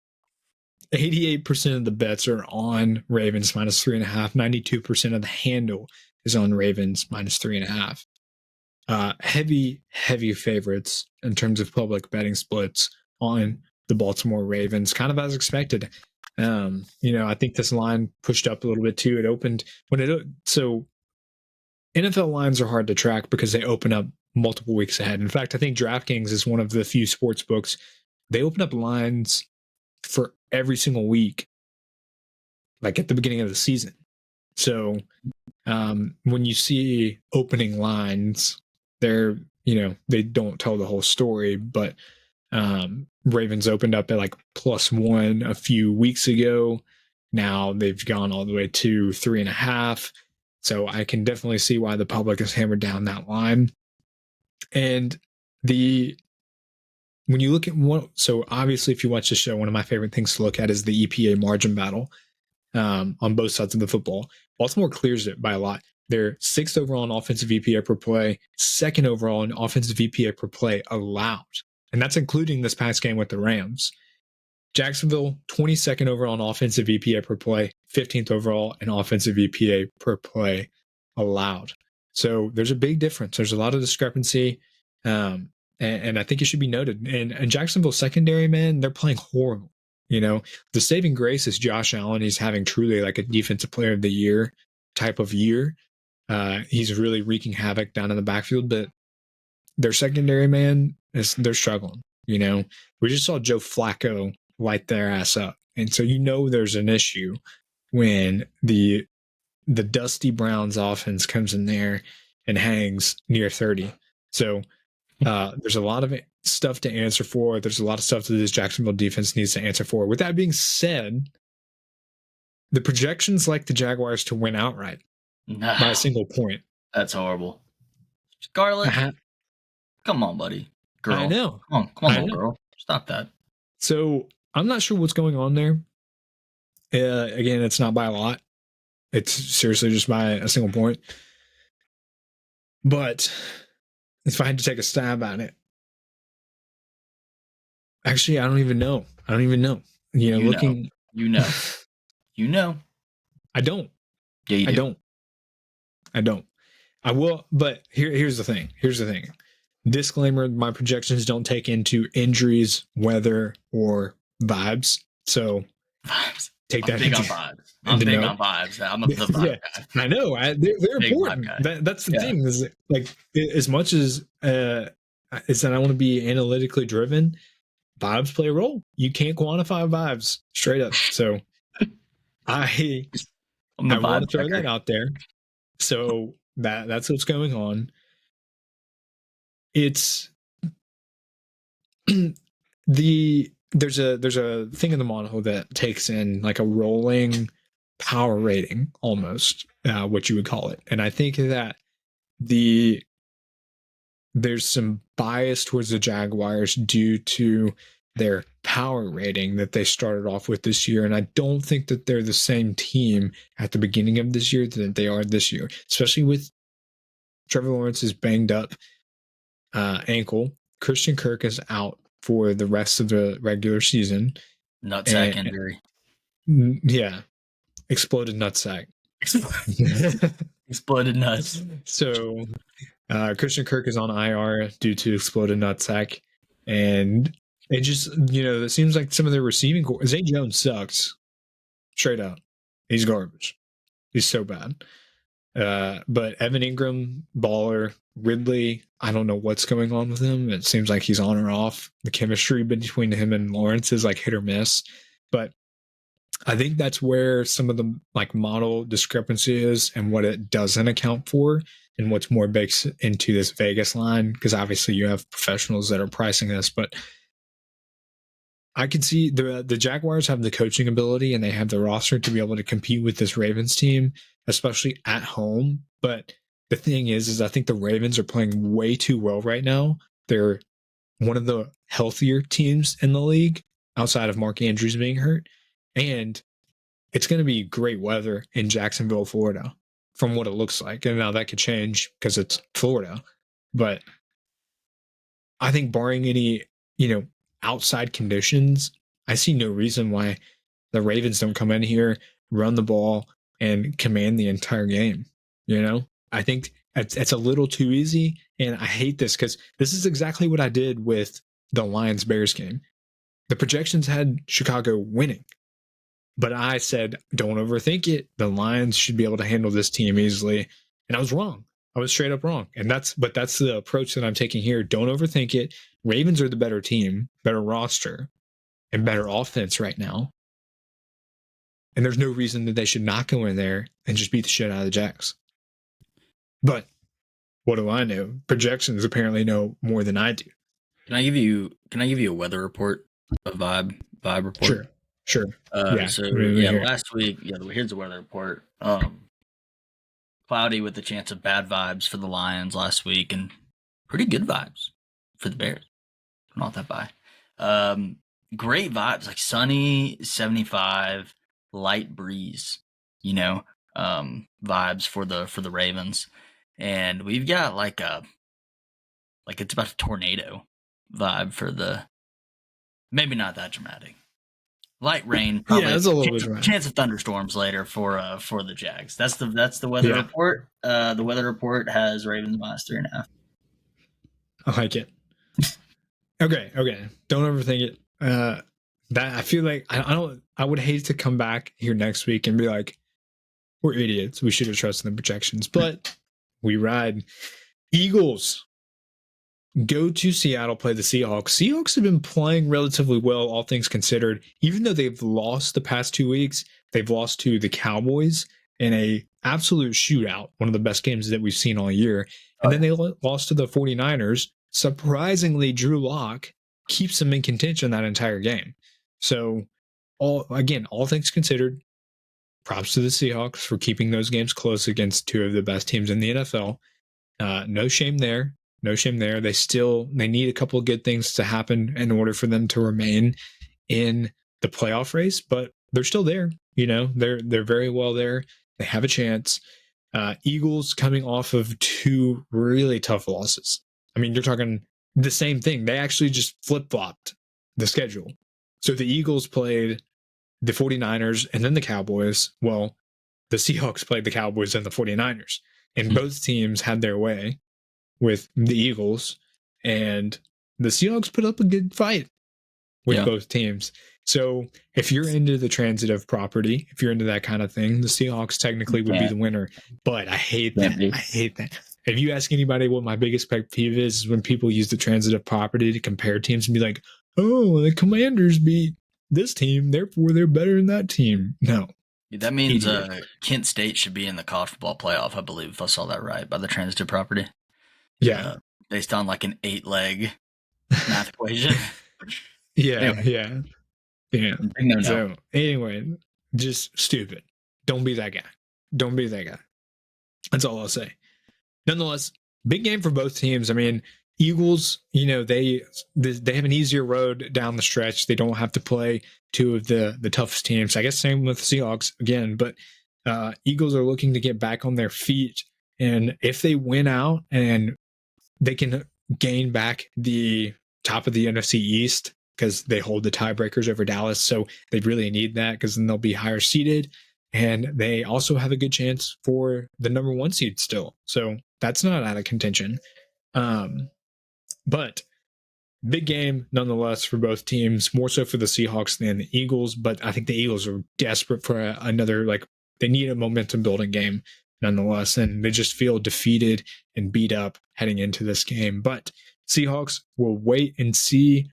88% of the bets are on Ravens -3.5. 92% of the handle is on Ravens -3.5. Heavy favorites in terms of public betting splits on the Baltimore Ravens, kind of as expected. I think this line pushed up a little bit too. It opened so NFL lines are hard to track because they open up multiple weeks ahead. In fact, I think DraftKings is one of the few sports books. They open up lines for every single week, like at the beginning of the season. So when you see opening lines, they don't tell the whole story, but Ravens opened up at +1 a few weeks ago. Now they've gone all the way to 3.5. So I can definitely see why the public has hammered down that line. And when you look at so obviously if you watch the show, one of my favorite things to look at is the EPA margin battle on both sides of the football. Baltimore clears it by a lot. They're 6th overall in offensive EPA per play, 2nd overall in offensive EPA per play allowed. And that's including this past game with the Rams. Jacksonville, 22nd overall in offensive EPA per play, 15th overall in offensive EPA per play allowed. So there's a big difference. There's a lot of discrepancy. And I think it should be noted. And Jacksonville secondary, man, they're playing horrible. The saving grace is Josh Allen. He's having truly a defensive player of the year type of year. He's really wreaking havoc down in the backfield, but their secondary, man, they're struggling. We just saw Joe Flacco light their ass up. And so there's an issue when the Dusty Browns offense comes in there and hangs near 30. So there's a lot of stuff to answer for. There's a lot of stuff that this Jacksonville defense needs to answer for. With that being said, the projections like the Jaguars to win outright by a single point. That's horrible. Scarlett, come on, buddy. Girl. I know. Come on, girl. Stop that. So I'm not sure what's going on there. Again, it's not by a lot. It's seriously just by a single point. But if I had to take a stab at it, actually, I don't even know. I don't even know. Looking. You know. I don't. Yeah, you do. I don't. I will, but here's the thing. Disclaimer, my projections don't take into injuries, weather, or vibes. So take that into vibes. I'm big on vibes. I'm the vibe guy. I know. They're important. That's the thing. Is like, as much as that I want to be analytically driven, vibes play a role. You can't quantify vibes straight up. So I want to throw that out there. So that's what's going on. It's there's a thing in the model that takes in like a rolling power rating, almost what you would call it, and I think that there's some bias towards the Jaguars due to their power rating that they started off with this year, and I don't think that they're the same team at the beginning of this year that they are this year, especially with Trevor Lawrence's banged up ankle. Christian Kirk is out for the rest of the regular season. Nutsack injury. Yeah. Exploded nutsack. Exploded nuts. So Christian Kirk is on IR due to exploded nutsack. And it just, it seems like some of their receiving core. Zay Jones sucks. Straight up. He's garbage. He's so bad. But Evan Ingram, baller. Ridley, I don't know what's going on with him. It seems like he's on or off. The chemistry between him and Lawrence is like hit or miss. But I think that's where some of the like model discrepancy is and what it doesn't account for and what's more baked into this Vegas line. Because obviously you have professionals that are pricing this, but I could see the Jaguars have the coaching ability and they have the roster to be able to compete with this Ravens team, especially at home. But the thing is I think the Ravens are playing way too well right now. They're one of the healthier teams in the league outside of Mark Andrews being hurt. And it's going to be great weather in Jacksonville, Florida, from what it looks like. And now that could change because it's Florida. But I think barring any, outside conditions, I see no reason why the Ravens don't come in here, run the ball, and command the entire game. I think it's a little too easy, and I hate this because this is exactly what I did with the Lions-Bears game. The projections had Chicago winning, but I said, don't overthink it. The Lions should be able to handle this team easily, and I was wrong. I was straight up wrong, and that's the approach that I'm taking here. Don't overthink it. Ravens are the better team, better roster, and better offense right now. And there's no reason that they should not go in there and just beat the shit out of the Jacks. But what do I know? Projections apparently know more than I do. Can I give you a weather report, a vibe report? Sure. Last week, here's the weather report. Cloudy with a chance of bad vibes for the Lions last week, and pretty good vibes for the Bears. Not that bad. Great vibes, like sunny, 75, light breeze, vibes for the Ravens. And we've got like it's about a tornado vibe for maybe not that dramatic. Light rain, probably. Yeah, it's a little bit dramatic. Chance of thunderstorms later for the Jags. That's the weather report. The weather report has Ravens -3.5. I like it. Okay. Don't overthink it. That I feel like I would hate to come back here next week and be like, we're idiots. We should have trusted the projections, but we ride. Eagles go to Seattle, play the Seahawks. Seahawks have been playing relatively well, all things considered. Even though they've lost the past 2 weeks, they've lost to the Cowboys in a absolute shootout, one of the best games that we've seen all year. And then they lost to the 49ers. Surprisingly, Drew Lock keeps them in contention that entire game. So, all things considered, props to the Seahawks for keeping those games close against two of the best teams in the NFL. No shame there. They need a couple of good things to happen in order for them to remain in the playoff race, but they're still there. They're very well there. They have a chance. Eagles coming off of two really tough losses. I mean, you're talking the same thing. They actually just flip-flopped the schedule. So the Eagles played the 49ers and then the Cowboys. Well, the Seahawks played the Cowboys and the 49ers. And both teams had their way with the Eagles. And the Seahawks put up a good fight with both teams. So if you're into the transitive property, if you're into that kind of thing, the Seahawks technically would be the winner. But I hate that. I hate that. If you ask anybody what my biggest pet peeve is when people use the transitive property to compare teams and be like, oh, the Commanders beat this team, therefore they're better than that team. No. That means Kent State should be in the college football playoff, I believe, if I saw that right, by the transitive property. Yeah. Based on like an 8-leg math equation. Yeah. So anyway, just stupid. Don't be that guy. Don't be that guy. That's all I'll say. Nonetheless, big game for both teams. I mean, Eagles, they have an easier road down the stretch. They don't have to play two of the toughest teams. I guess same with Seahawks again, but Eagles are looking to get back on their feet. And if they win out and they can gain back the top of the NFC East because they hold the tiebreakers over Dallas. So they really need that because then they'll be higher seeded. And they also have a good chance for the number 1 seed still. So that's not out of contention. But big game nonetheless for both teams, more so for the Seahawks than the Eagles. But I think the Eagles are desperate for another, they need a momentum building game nonetheless. And they just feel defeated and beat up heading into this game. But Seahawks will wait and see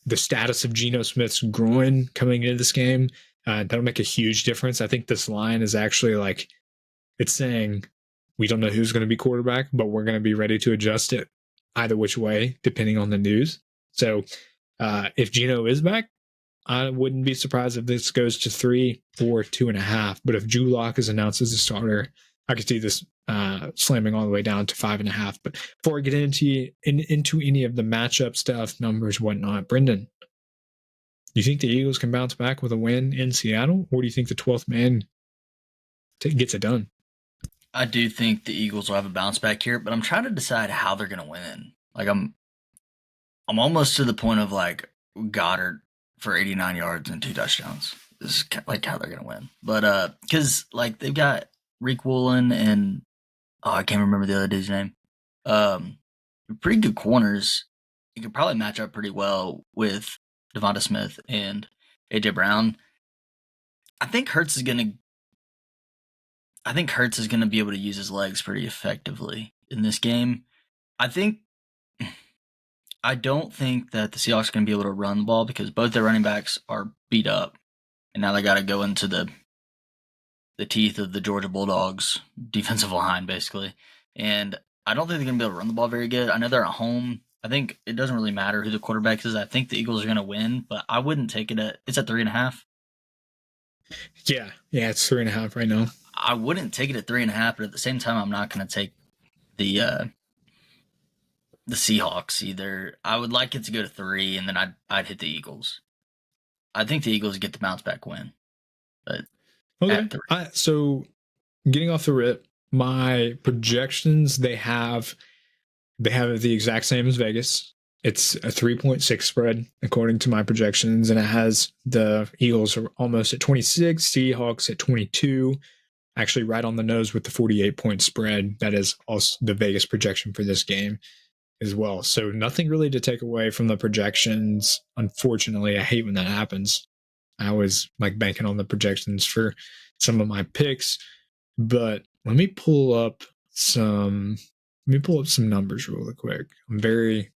the status of Geno Smith's groin coming into this game. That'll make a huge difference. I think this line is actually it's saying we don't know who's going to be quarterback, but we're going to be ready to adjust it either which way, depending on the news. So if Geno is back, I wouldn't be surprised if this goes to 3 or 2.5. But if Drew Lock is announced as a starter, I could see this slamming all the way down to 5.5. But before I get into any of the matchup stuff, numbers, whatnot, Brendan, do you think the Eagles can bounce back with a win in Seattle, or do you think the 12th man gets it done? I do think the Eagles will have a bounce back here, but I'm trying to decide how they're going to win. I'm almost to the point of Goddard for 89 yards and 2 touchdowns. This is how they're going to win. But because they've got Rick Woolen and I can't remember the other dude's name. Pretty good corners. You could probably match up pretty well with Devonta Smith and AJ Brown. I think Hurts is going to be able to use his legs pretty effectively in this game. I don't think that the Seahawks are going to be able to run the ball because both their running backs are beat up, and now they got to go into the teeth of the Georgia Bulldogs defensive line, basically. And I don't think they're going to be able to run the ball very good. I know they're at home. I think it doesn't really matter who the quarterback is. I think the Eagles are going to win, but I wouldn't take it it's at 3.5. Yeah, it's 3.5 right now. I wouldn't take it at 3.5, but at the same time, I'm not going to take the Seahawks either. I would like it to go to 3, and then I'd hit the Eagles. I think the Eagles get the bounce back win. But okay. So getting off the rip, my projections, they have the exact same as Vegas. It's a 3.6 spread according to my projections, and it has the Eagles are almost at 26, Seahawks at 22. Actually right on the nose with the 48-point spread. That is also the Vegas projection for this game as well. So nothing really to take away from the projections. Unfortunately, I hate when that happens. I was banking on the projections for some of my picks, but let me pull up some numbers really quick. I'm very,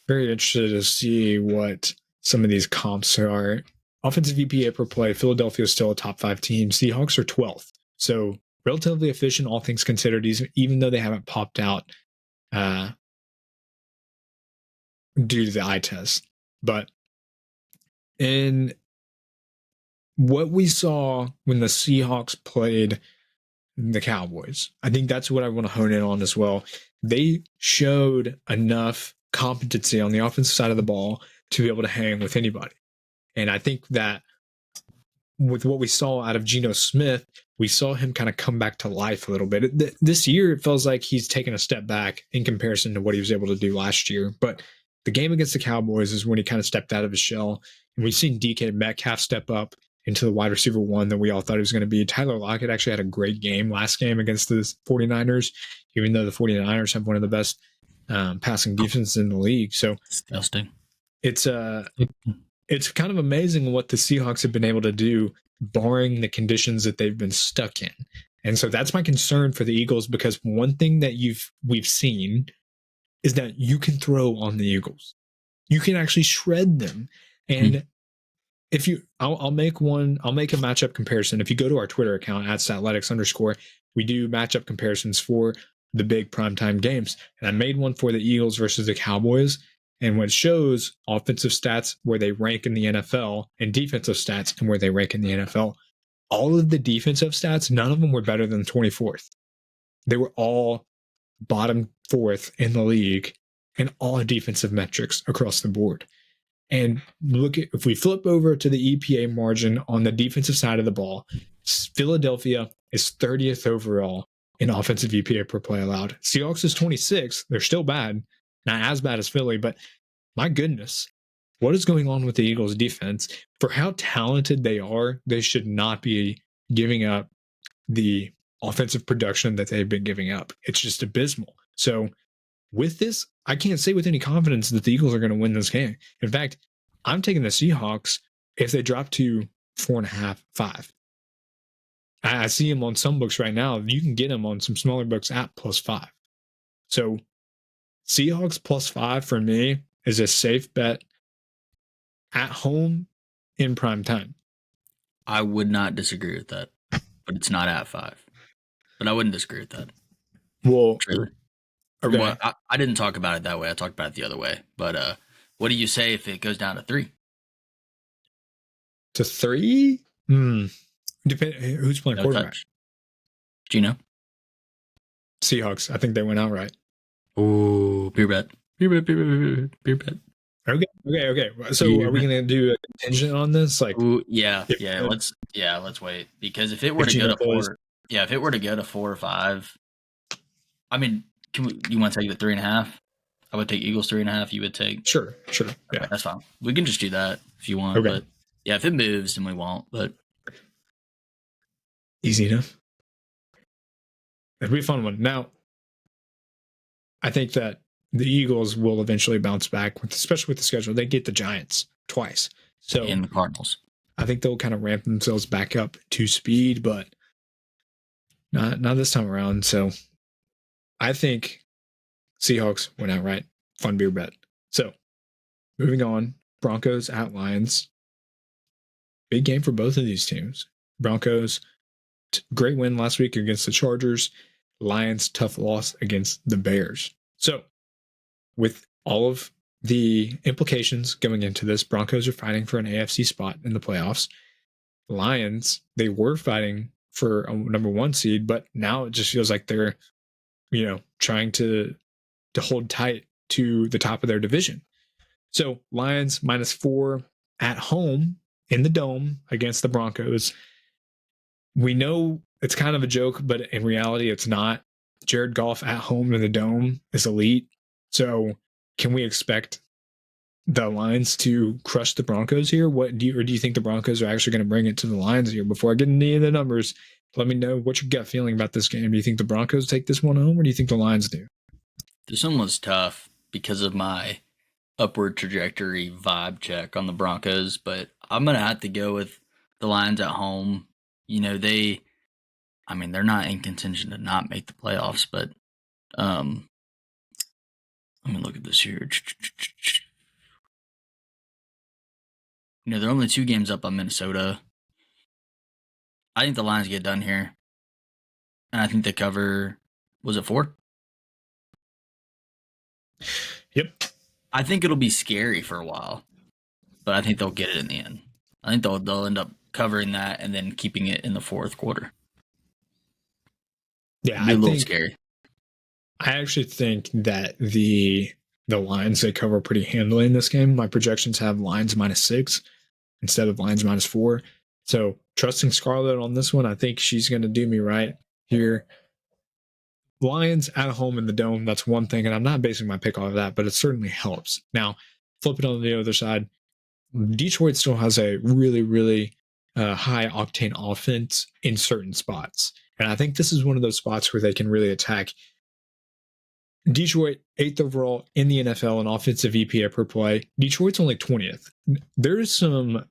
very interested to see what some of these comps are. Offensive EPA per play, Philadelphia is still a top 5 team. Seahawks are 12th. So relatively efficient, all things considered, even though they haven't popped out due to the eye test. But in what we saw when the Seahawks played the Cowboys, I think that's what I want to hone in on as well. They showed enough competency on the offensive side of the ball to be able to hang with anybody. And I think that with what we saw out of Geno Smith, we saw him kind of come back to life a little bit. This year, it feels like he's taken a step back in comparison to what he was able to do last year. But the game against the Cowboys is when he kind of stepped out of his shell. And we've seen DK Metcalf step up into the wide receiver one that we all thought he was going to be. Tyler Lockett actually had a great game last game against the 49ers, even though the 49ers have one of the best passing defenses in the league. So disgusting. It's kind of amazing what the Seahawks have been able to do, barring the conditions that they've been stuck in. And so that's my concern for the Eagles, because one thing that we've seen is that you can throw on the Eagles. You can actually shred them. And if you, I'll make a matchup comparison. If you go to our Twitter account at @Statletics_, we do matchup comparisons for the big primetime games. And I made one for the Eagles versus the Cowboys. And what shows offensive stats where they rank in the NFL and defensive stats and where they rank in the NFL. All of the defensive stats, none of them were better than 24th. They were all bottom 4th in the league in all defensive metrics across the board. And if we flip over to the EPA margin on the defensive side of the ball, Philadelphia is 30th overall in offensive EPA per play allowed. Seahawks is 26th. They're still bad. Not as bad as Philly, but my goodness, what is going on with the Eagles defense? For how talented they are, they should not be giving up the offensive production that they've been giving up. It's just abysmal. So with this, I can't say with any confidence that the Eagles are going to win this game. In fact, I'm taking the Seahawks if they drop to 4.5, 5. I see them on some books right now. You can get them on some smaller books at +5. So Seahawks +5 for me is a safe bet at home in prime time. I would not disagree with that, but it's not at 5. But I wouldn't disagree with that. Well, truly. Okay. Well, I didn't talk about it that way. I talked about it the other way. But what do you say if it goes down to 3? To 3? Depend who's playing quarterback. Touch. Do you know? Seahawks. I think they went outright. Ooh, beer bet. Beer bet. Okay. So are we going to do a contingent on this? Like, ooh, yeah. Let's wait, because if it were to go to 4, if it were to go to 4 or 5, I mean, you want to take it to 3.5? I would take Eagles 3.5. You would take sure. Yeah, okay, that's fine. We can just do that if you want. Okay. But yeah, if it moves, then we won't. But easy enough. It'll be a fun one. Now, I think that the Eagles will eventually bounce back, especially with the schedule. They get the Giants twice. So and the Cardinals. I think they'll kind of ramp themselves back up to speed, but not this time around. So I think Seahawks went outright. Fun beer bet. So moving on, Broncos at Lions. Big game for both of these teams. Broncos, great win last week against the Chargers. Lions, tough loss against the Bears. So with all of the implications going into this, Broncos are fighting for an AFC spot in the playoffs. Lions, they were fighting for a number 1 seed, but now it just feels like they're, trying to hold tight to the top of their division. So Lions -4 at home in the Dome against the Broncos. We know it's kind of a joke, but in reality, it's not. Jared Goff at home in the Dome is elite. So can we expect the Lions to crush the Broncos here? Do you think the Broncos are actually going to bring it to the Lions here? Before I get into any of the numbers, let me know what your gut feeling about this game. Do you think the Broncos take this one home, or do you think the Lions do? This one was tough because of my upward trajectory vibe check on the Broncos, but I'm going to have to go with the Lions at home. They're not in contention to not make the playoffs, but let me look at this here. They're only 2 games up on Minnesota. I think the Lions get done here. And I think they cover, was it 4? Yep. I think it'll be scary for a while, but I think they'll get it in the end. I think they'll end up covering that and then keeping it in the 4th quarter. Yeah, a little scary. I actually think that the Lions, they cover pretty handily in this game. My projections have Lions -6 instead of Lions -4. So trusting Scarlett on this one, I think she's going to do me right here. Lions at home in the Dome, that's one thing, and I'm not basing my pick off of that, but it certainly helps. Now, flip it on the other side. Detroit still has a really, really high octane offense in certain spots. And I think this is one of those spots where they can really attack. Detroit, 8th overall in the NFL in offensive EPA per play. Detroit's only 20th. There's some.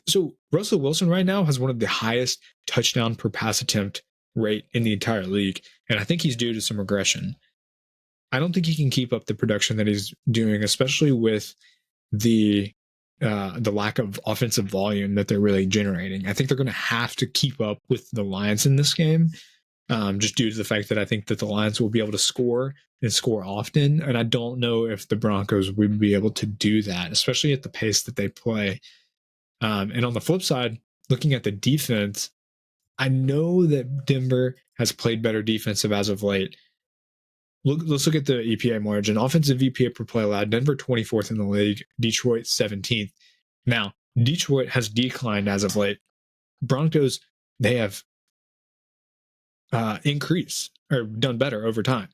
So Russell Wilson right now has one of the highest touchdown per pass attempt rate in the entire league. And I think he's due to some regression. I don't think he can keep up the production that he's doing, especially with the lack of offensive volume that they're really generating. I think they're going to have to keep up with the Lions in this game, just due to the fact that I think that the Lions will be able to score and score often. And I don't know if the Broncos would be able to do that, especially at the pace that they play. And on the flip side, looking at the defense, I know that Denver has played better defensive as of late. Let's look at the EPA margin. Offensive EPA per play allowed, Denver 24th in the league, Detroit 17th. Now, Detroit has declined as of late. Broncos, they have increased or done better over time,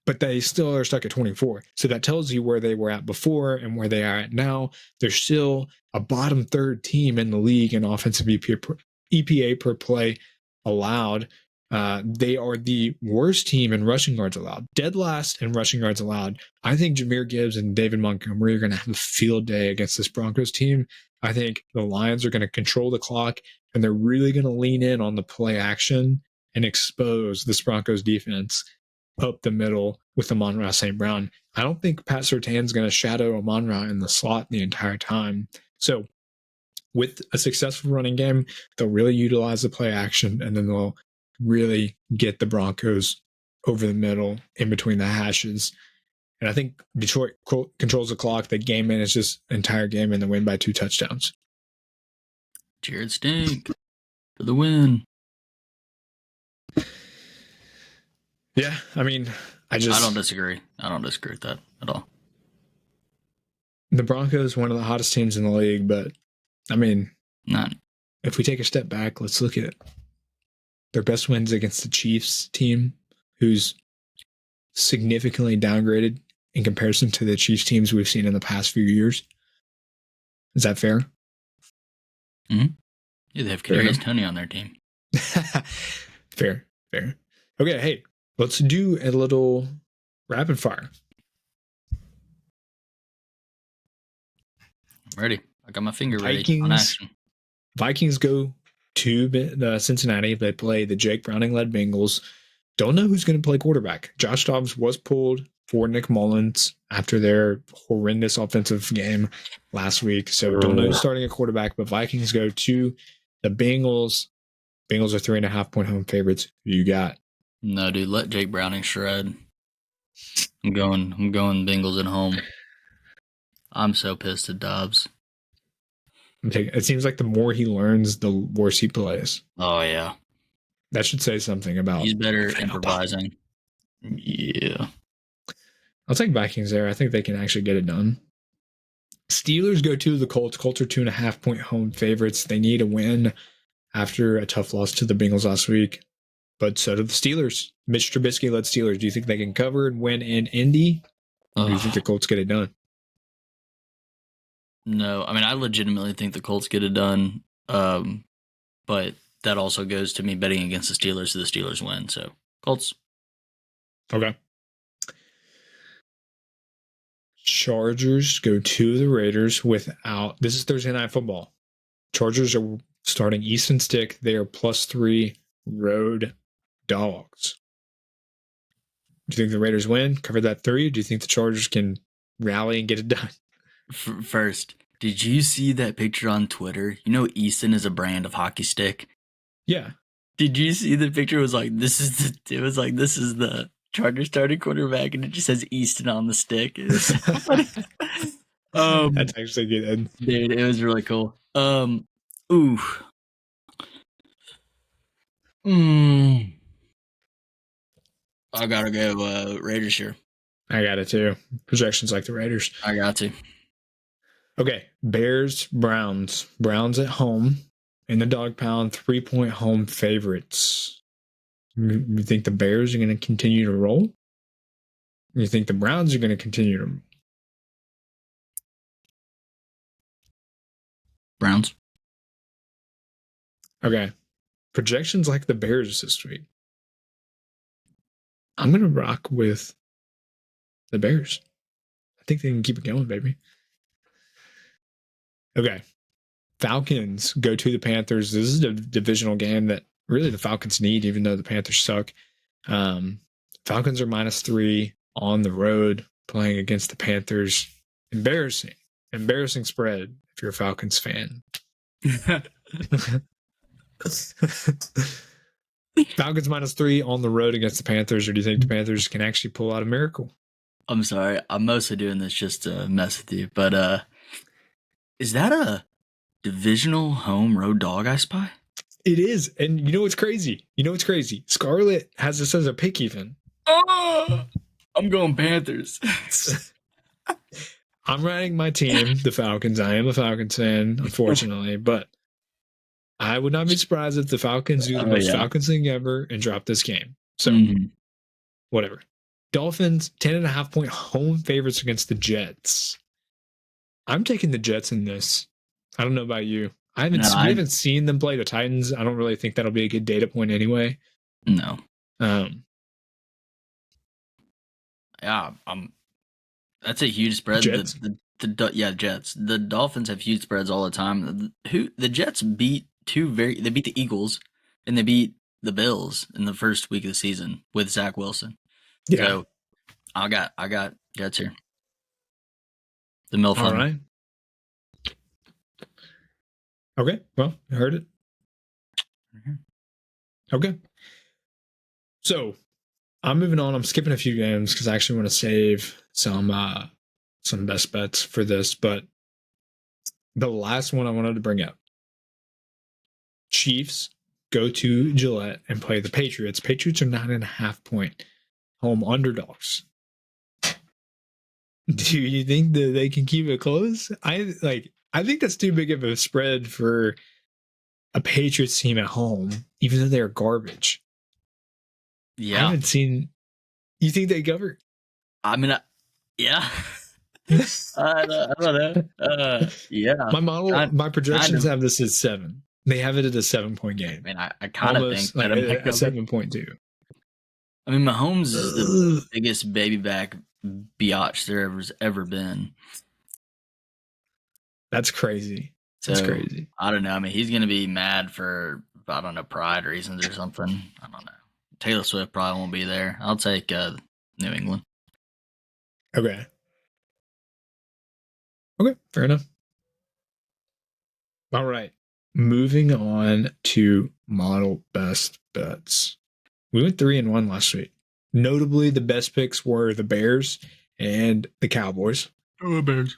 but they still are stuck at 24. So that tells you where they were at before and where they are at now. They're still a bottom third team in the league in offensive EPA per play allowed. They are the worst team in rushing yards allowed, dead last in rushing yards allowed. I think Jahmyr Gibbs and David Montgomery are going to have a field day against this Broncos team. I think the Lions are going to control the clock, and they're really going to lean in on the play action and expose this Broncos defense up the middle with Amon-Ra St. Brown. I don't think Pat Surtain's going to shadow Amon-Ra in the slot the entire time. So with a successful running game, they'll really utilize the play action, and then they'll really get the Broncos over the middle in between the hashes. And I think Detroit controls the clock. They game manages the entire game, and they win by 2 touchdowns. Jared Stink for the win. Yeah, I mean, I don't disagree. I don't disagree with that at all. The Broncos, one of the hottest teams in the league, but I mean, if we take a step back, let's look at their best wins against the Chiefs team, who's significantly downgraded in comparison to the Chiefs teams we've seen in the past few years. Is that fair? Mm-hmm. Yeah, they have Kadarious Toney on their team. Fair. Okay, hey, let's do a little rapid fire. I'm ready. I got my finger ready on action. Vikings go to Cincinnati. They play the Jake Browning-led Bengals. Don't know who's going to play quarterback. Josh Dobbs was pulled for Nick Mullins after their horrendous offensive game last week. So don't know who's starting a quarterback, but Vikings go to the Bengals. Bengals are 3.5-point home favorites. Who you got? No, dude, let Jake Browning shred. I'm going Bengals at home. I'm so pissed at Dobbs. It seems like the more he learns, the worse he plays. Oh, yeah. That should say something about... He's better improvising. Yeah. I'll take Vikings there. I think they can actually get it done. Steelers go to the Colts. Colts are 2.5-point home favorites. They need a win after a tough loss to the Bengals last week. But so do the Steelers. Mitch Trubisky-led Steelers. Do you think they can cover and win in Indy? Or do you think the Colts get it done? No. I mean, I legitimately think the Colts get it done. But that also goes to me betting against the Steelers, so the Steelers win. So, Colts. Okay. Chargers go to the Raiders without... This is Thursday Night Football. Chargers are starting Easton Stick. They are +3 road dogs. Do you think the Raiders win? Cover that 3? Do you think the Chargers can rally and get it done? First, did you see that picture on Twitter? You know Easton is a brand of hockey stick? Yeah. Did you see the picture? It was like, this is the Chargers starting quarterback, and it just says Easton on the stick. That's actually good. Dude, it was really cool. I gotta go Raiders here. I got it too. Projections like the Raiders. I got to. Okay, Bears, Browns. Browns at home in the dog pound, 3-point home favorites. You think the Bears are going to continue to roll? You think the Browns are going to continue to roll? Browns. Okay. Projections like the Bears this week. I'm going to rock with the Bears. I think they can keep it going, baby. Okay. Falcons go to the Panthers. This is a divisional game that really the Falcons need, even though the Panthers suck. Falcons are -3 on the road playing against the Panthers. Embarrassing spread if you're a Falcons fan. Falcons -3 on the road against the Panthers, or do you think the Panthers can actually pull out a miracle? I'm sorry. I'm mostly doing this just to mess with you, but is that a divisional home road dog I spy? It is. And you know what's crazy? Scarlett has this as a pick even. Oh, I'm going Panthers. I'm riding my team, the Falcons. I am a Falcons fan, unfortunately, but I would not be surprised if the Falcons do the most Falcons thing ever and drop this game. So, whatever. Dolphins, 10.5-point home favorites against the Jets. I'm taking the Jets in this. I don't know about you. We haven't seen them play the Titans. I don't really think that'll be a good data point anyway. No. Yeah, that's a huge spread. Jets? Jets. The Dolphins have huge spreads all the time. The Jets beat they beat the Eagles and they beat the Bills in the first week of the season with Zach Wilson. Yeah. So I got Jets here. The MILF. All right. Okay. Well, I heard it. Okay. So I'm moving on. I'm skipping a few games because I actually want to save some best bets for this. But the last one I wanted to bring up: Chiefs go to Gillette and play the Patriots. Patriots are 9.5-point home underdogs. Do you think that they can keep it close? I think that's too big of a spread for a Patriots team at home, even though they're garbage. Yeah. I haven't seen. You think they cover? I mean, yeah. I don't know. Yeah. My projections have this as 7. They have it at a 7-point game. I mean, I kind of think that a 7.2. I mean, Mahomes is the biggest baby back biatch there's ever been. That's crazy. That's crazy. I don't know. I mean, he's going to be mad for, I don't know, pride reasons or something. I don't know. Taylor Swift probably won't be there. I'll take New England. Okay, fair enough. All right. Moving on to model best bets. We went 3-1 last week. Notably, the best picks were the Bears and the Cowboys. Oh, the Bears.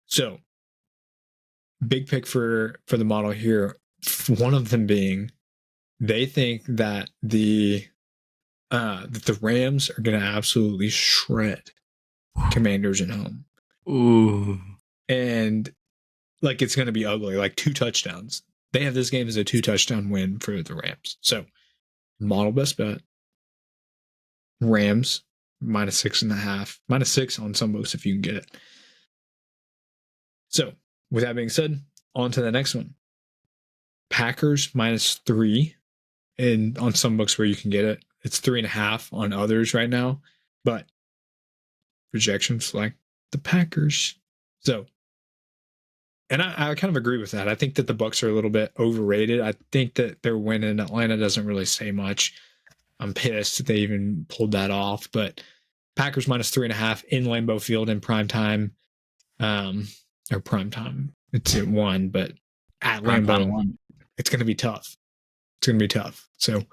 So, big pick for the model here. One of them being, they think that the Rams are going to absolutely shred Commanders at home. Ooh. And it's going to be ugly, 2 touchdowns. They have this game as a 2-touchdown win for the Rams. So, model best bet. Rams -6.5, -6 on some books if you can get it. So, with that being said, on to the next one. Packers -3, and on some books where you can get it, it's 3.5 on others right now. But projections like the Packers. So, and I kind of agree with that. I think that the Bucs are a little bit overrated. I think that their win in Atlanta doesn't really say much. I'm pissed that they even pulled that off. But Packers -3.5 in Lambeau Field in prime time. Or prime time. It's at 1, but at Lambeau, it's going to be tough. So,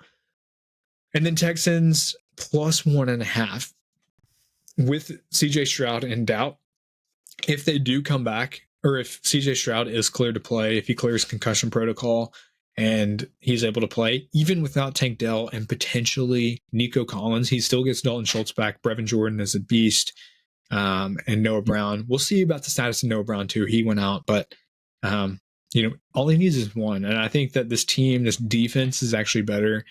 and then Texans +1.5 with CJ Stroud in doubt. If they do come back, or if CJ Stroud is cleared to play, if he clears concussion protocol and he's able to play, even without Tank Dell and potentially Nico Collins, he still gets Dalton Schultz back. Brevin Jordan is a beast. And Noah Brown. We'll see about the status of Noah Brown too. He went out, but all he needs is 1. And I think that this defense is actually better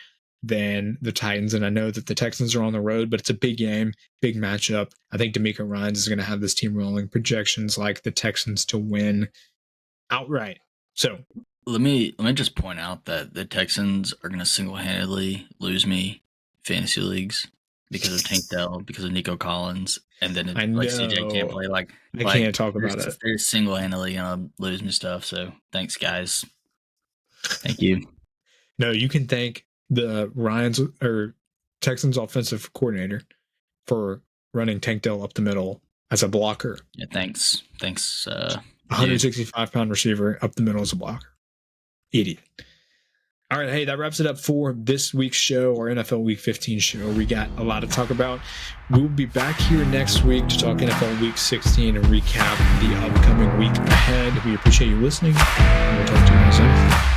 than the Titans. And I know that the Texans are on the road, but it's a big game, big matchup. I think DeMeco Ryans is going to have this team rolling. Projections like the Texans to win outright. So let me just point out that the Texans are going to single-handedly lose me fantasy leagues because of Tank Dell, because of Nico Collins, and then like CJ can't play. I can't talk about it. They're single-handedly going to lose me stuff. So thanks, guys. Thank you. No, you can thank the Texans offensive coordinator for running Tank Dell up the middle as a blocker. Yeah, thanks. 165-pound receiver up the middle as a blocker. Idiot. All right, hey, that wraps it up for this week's show, our NFL Week 15 show. We got a lot to talk about. We'll be back here next week to talk NFL Week 16 and recap the upcoming week ahead. We appreciate you listening, and we'll talk to you guys next.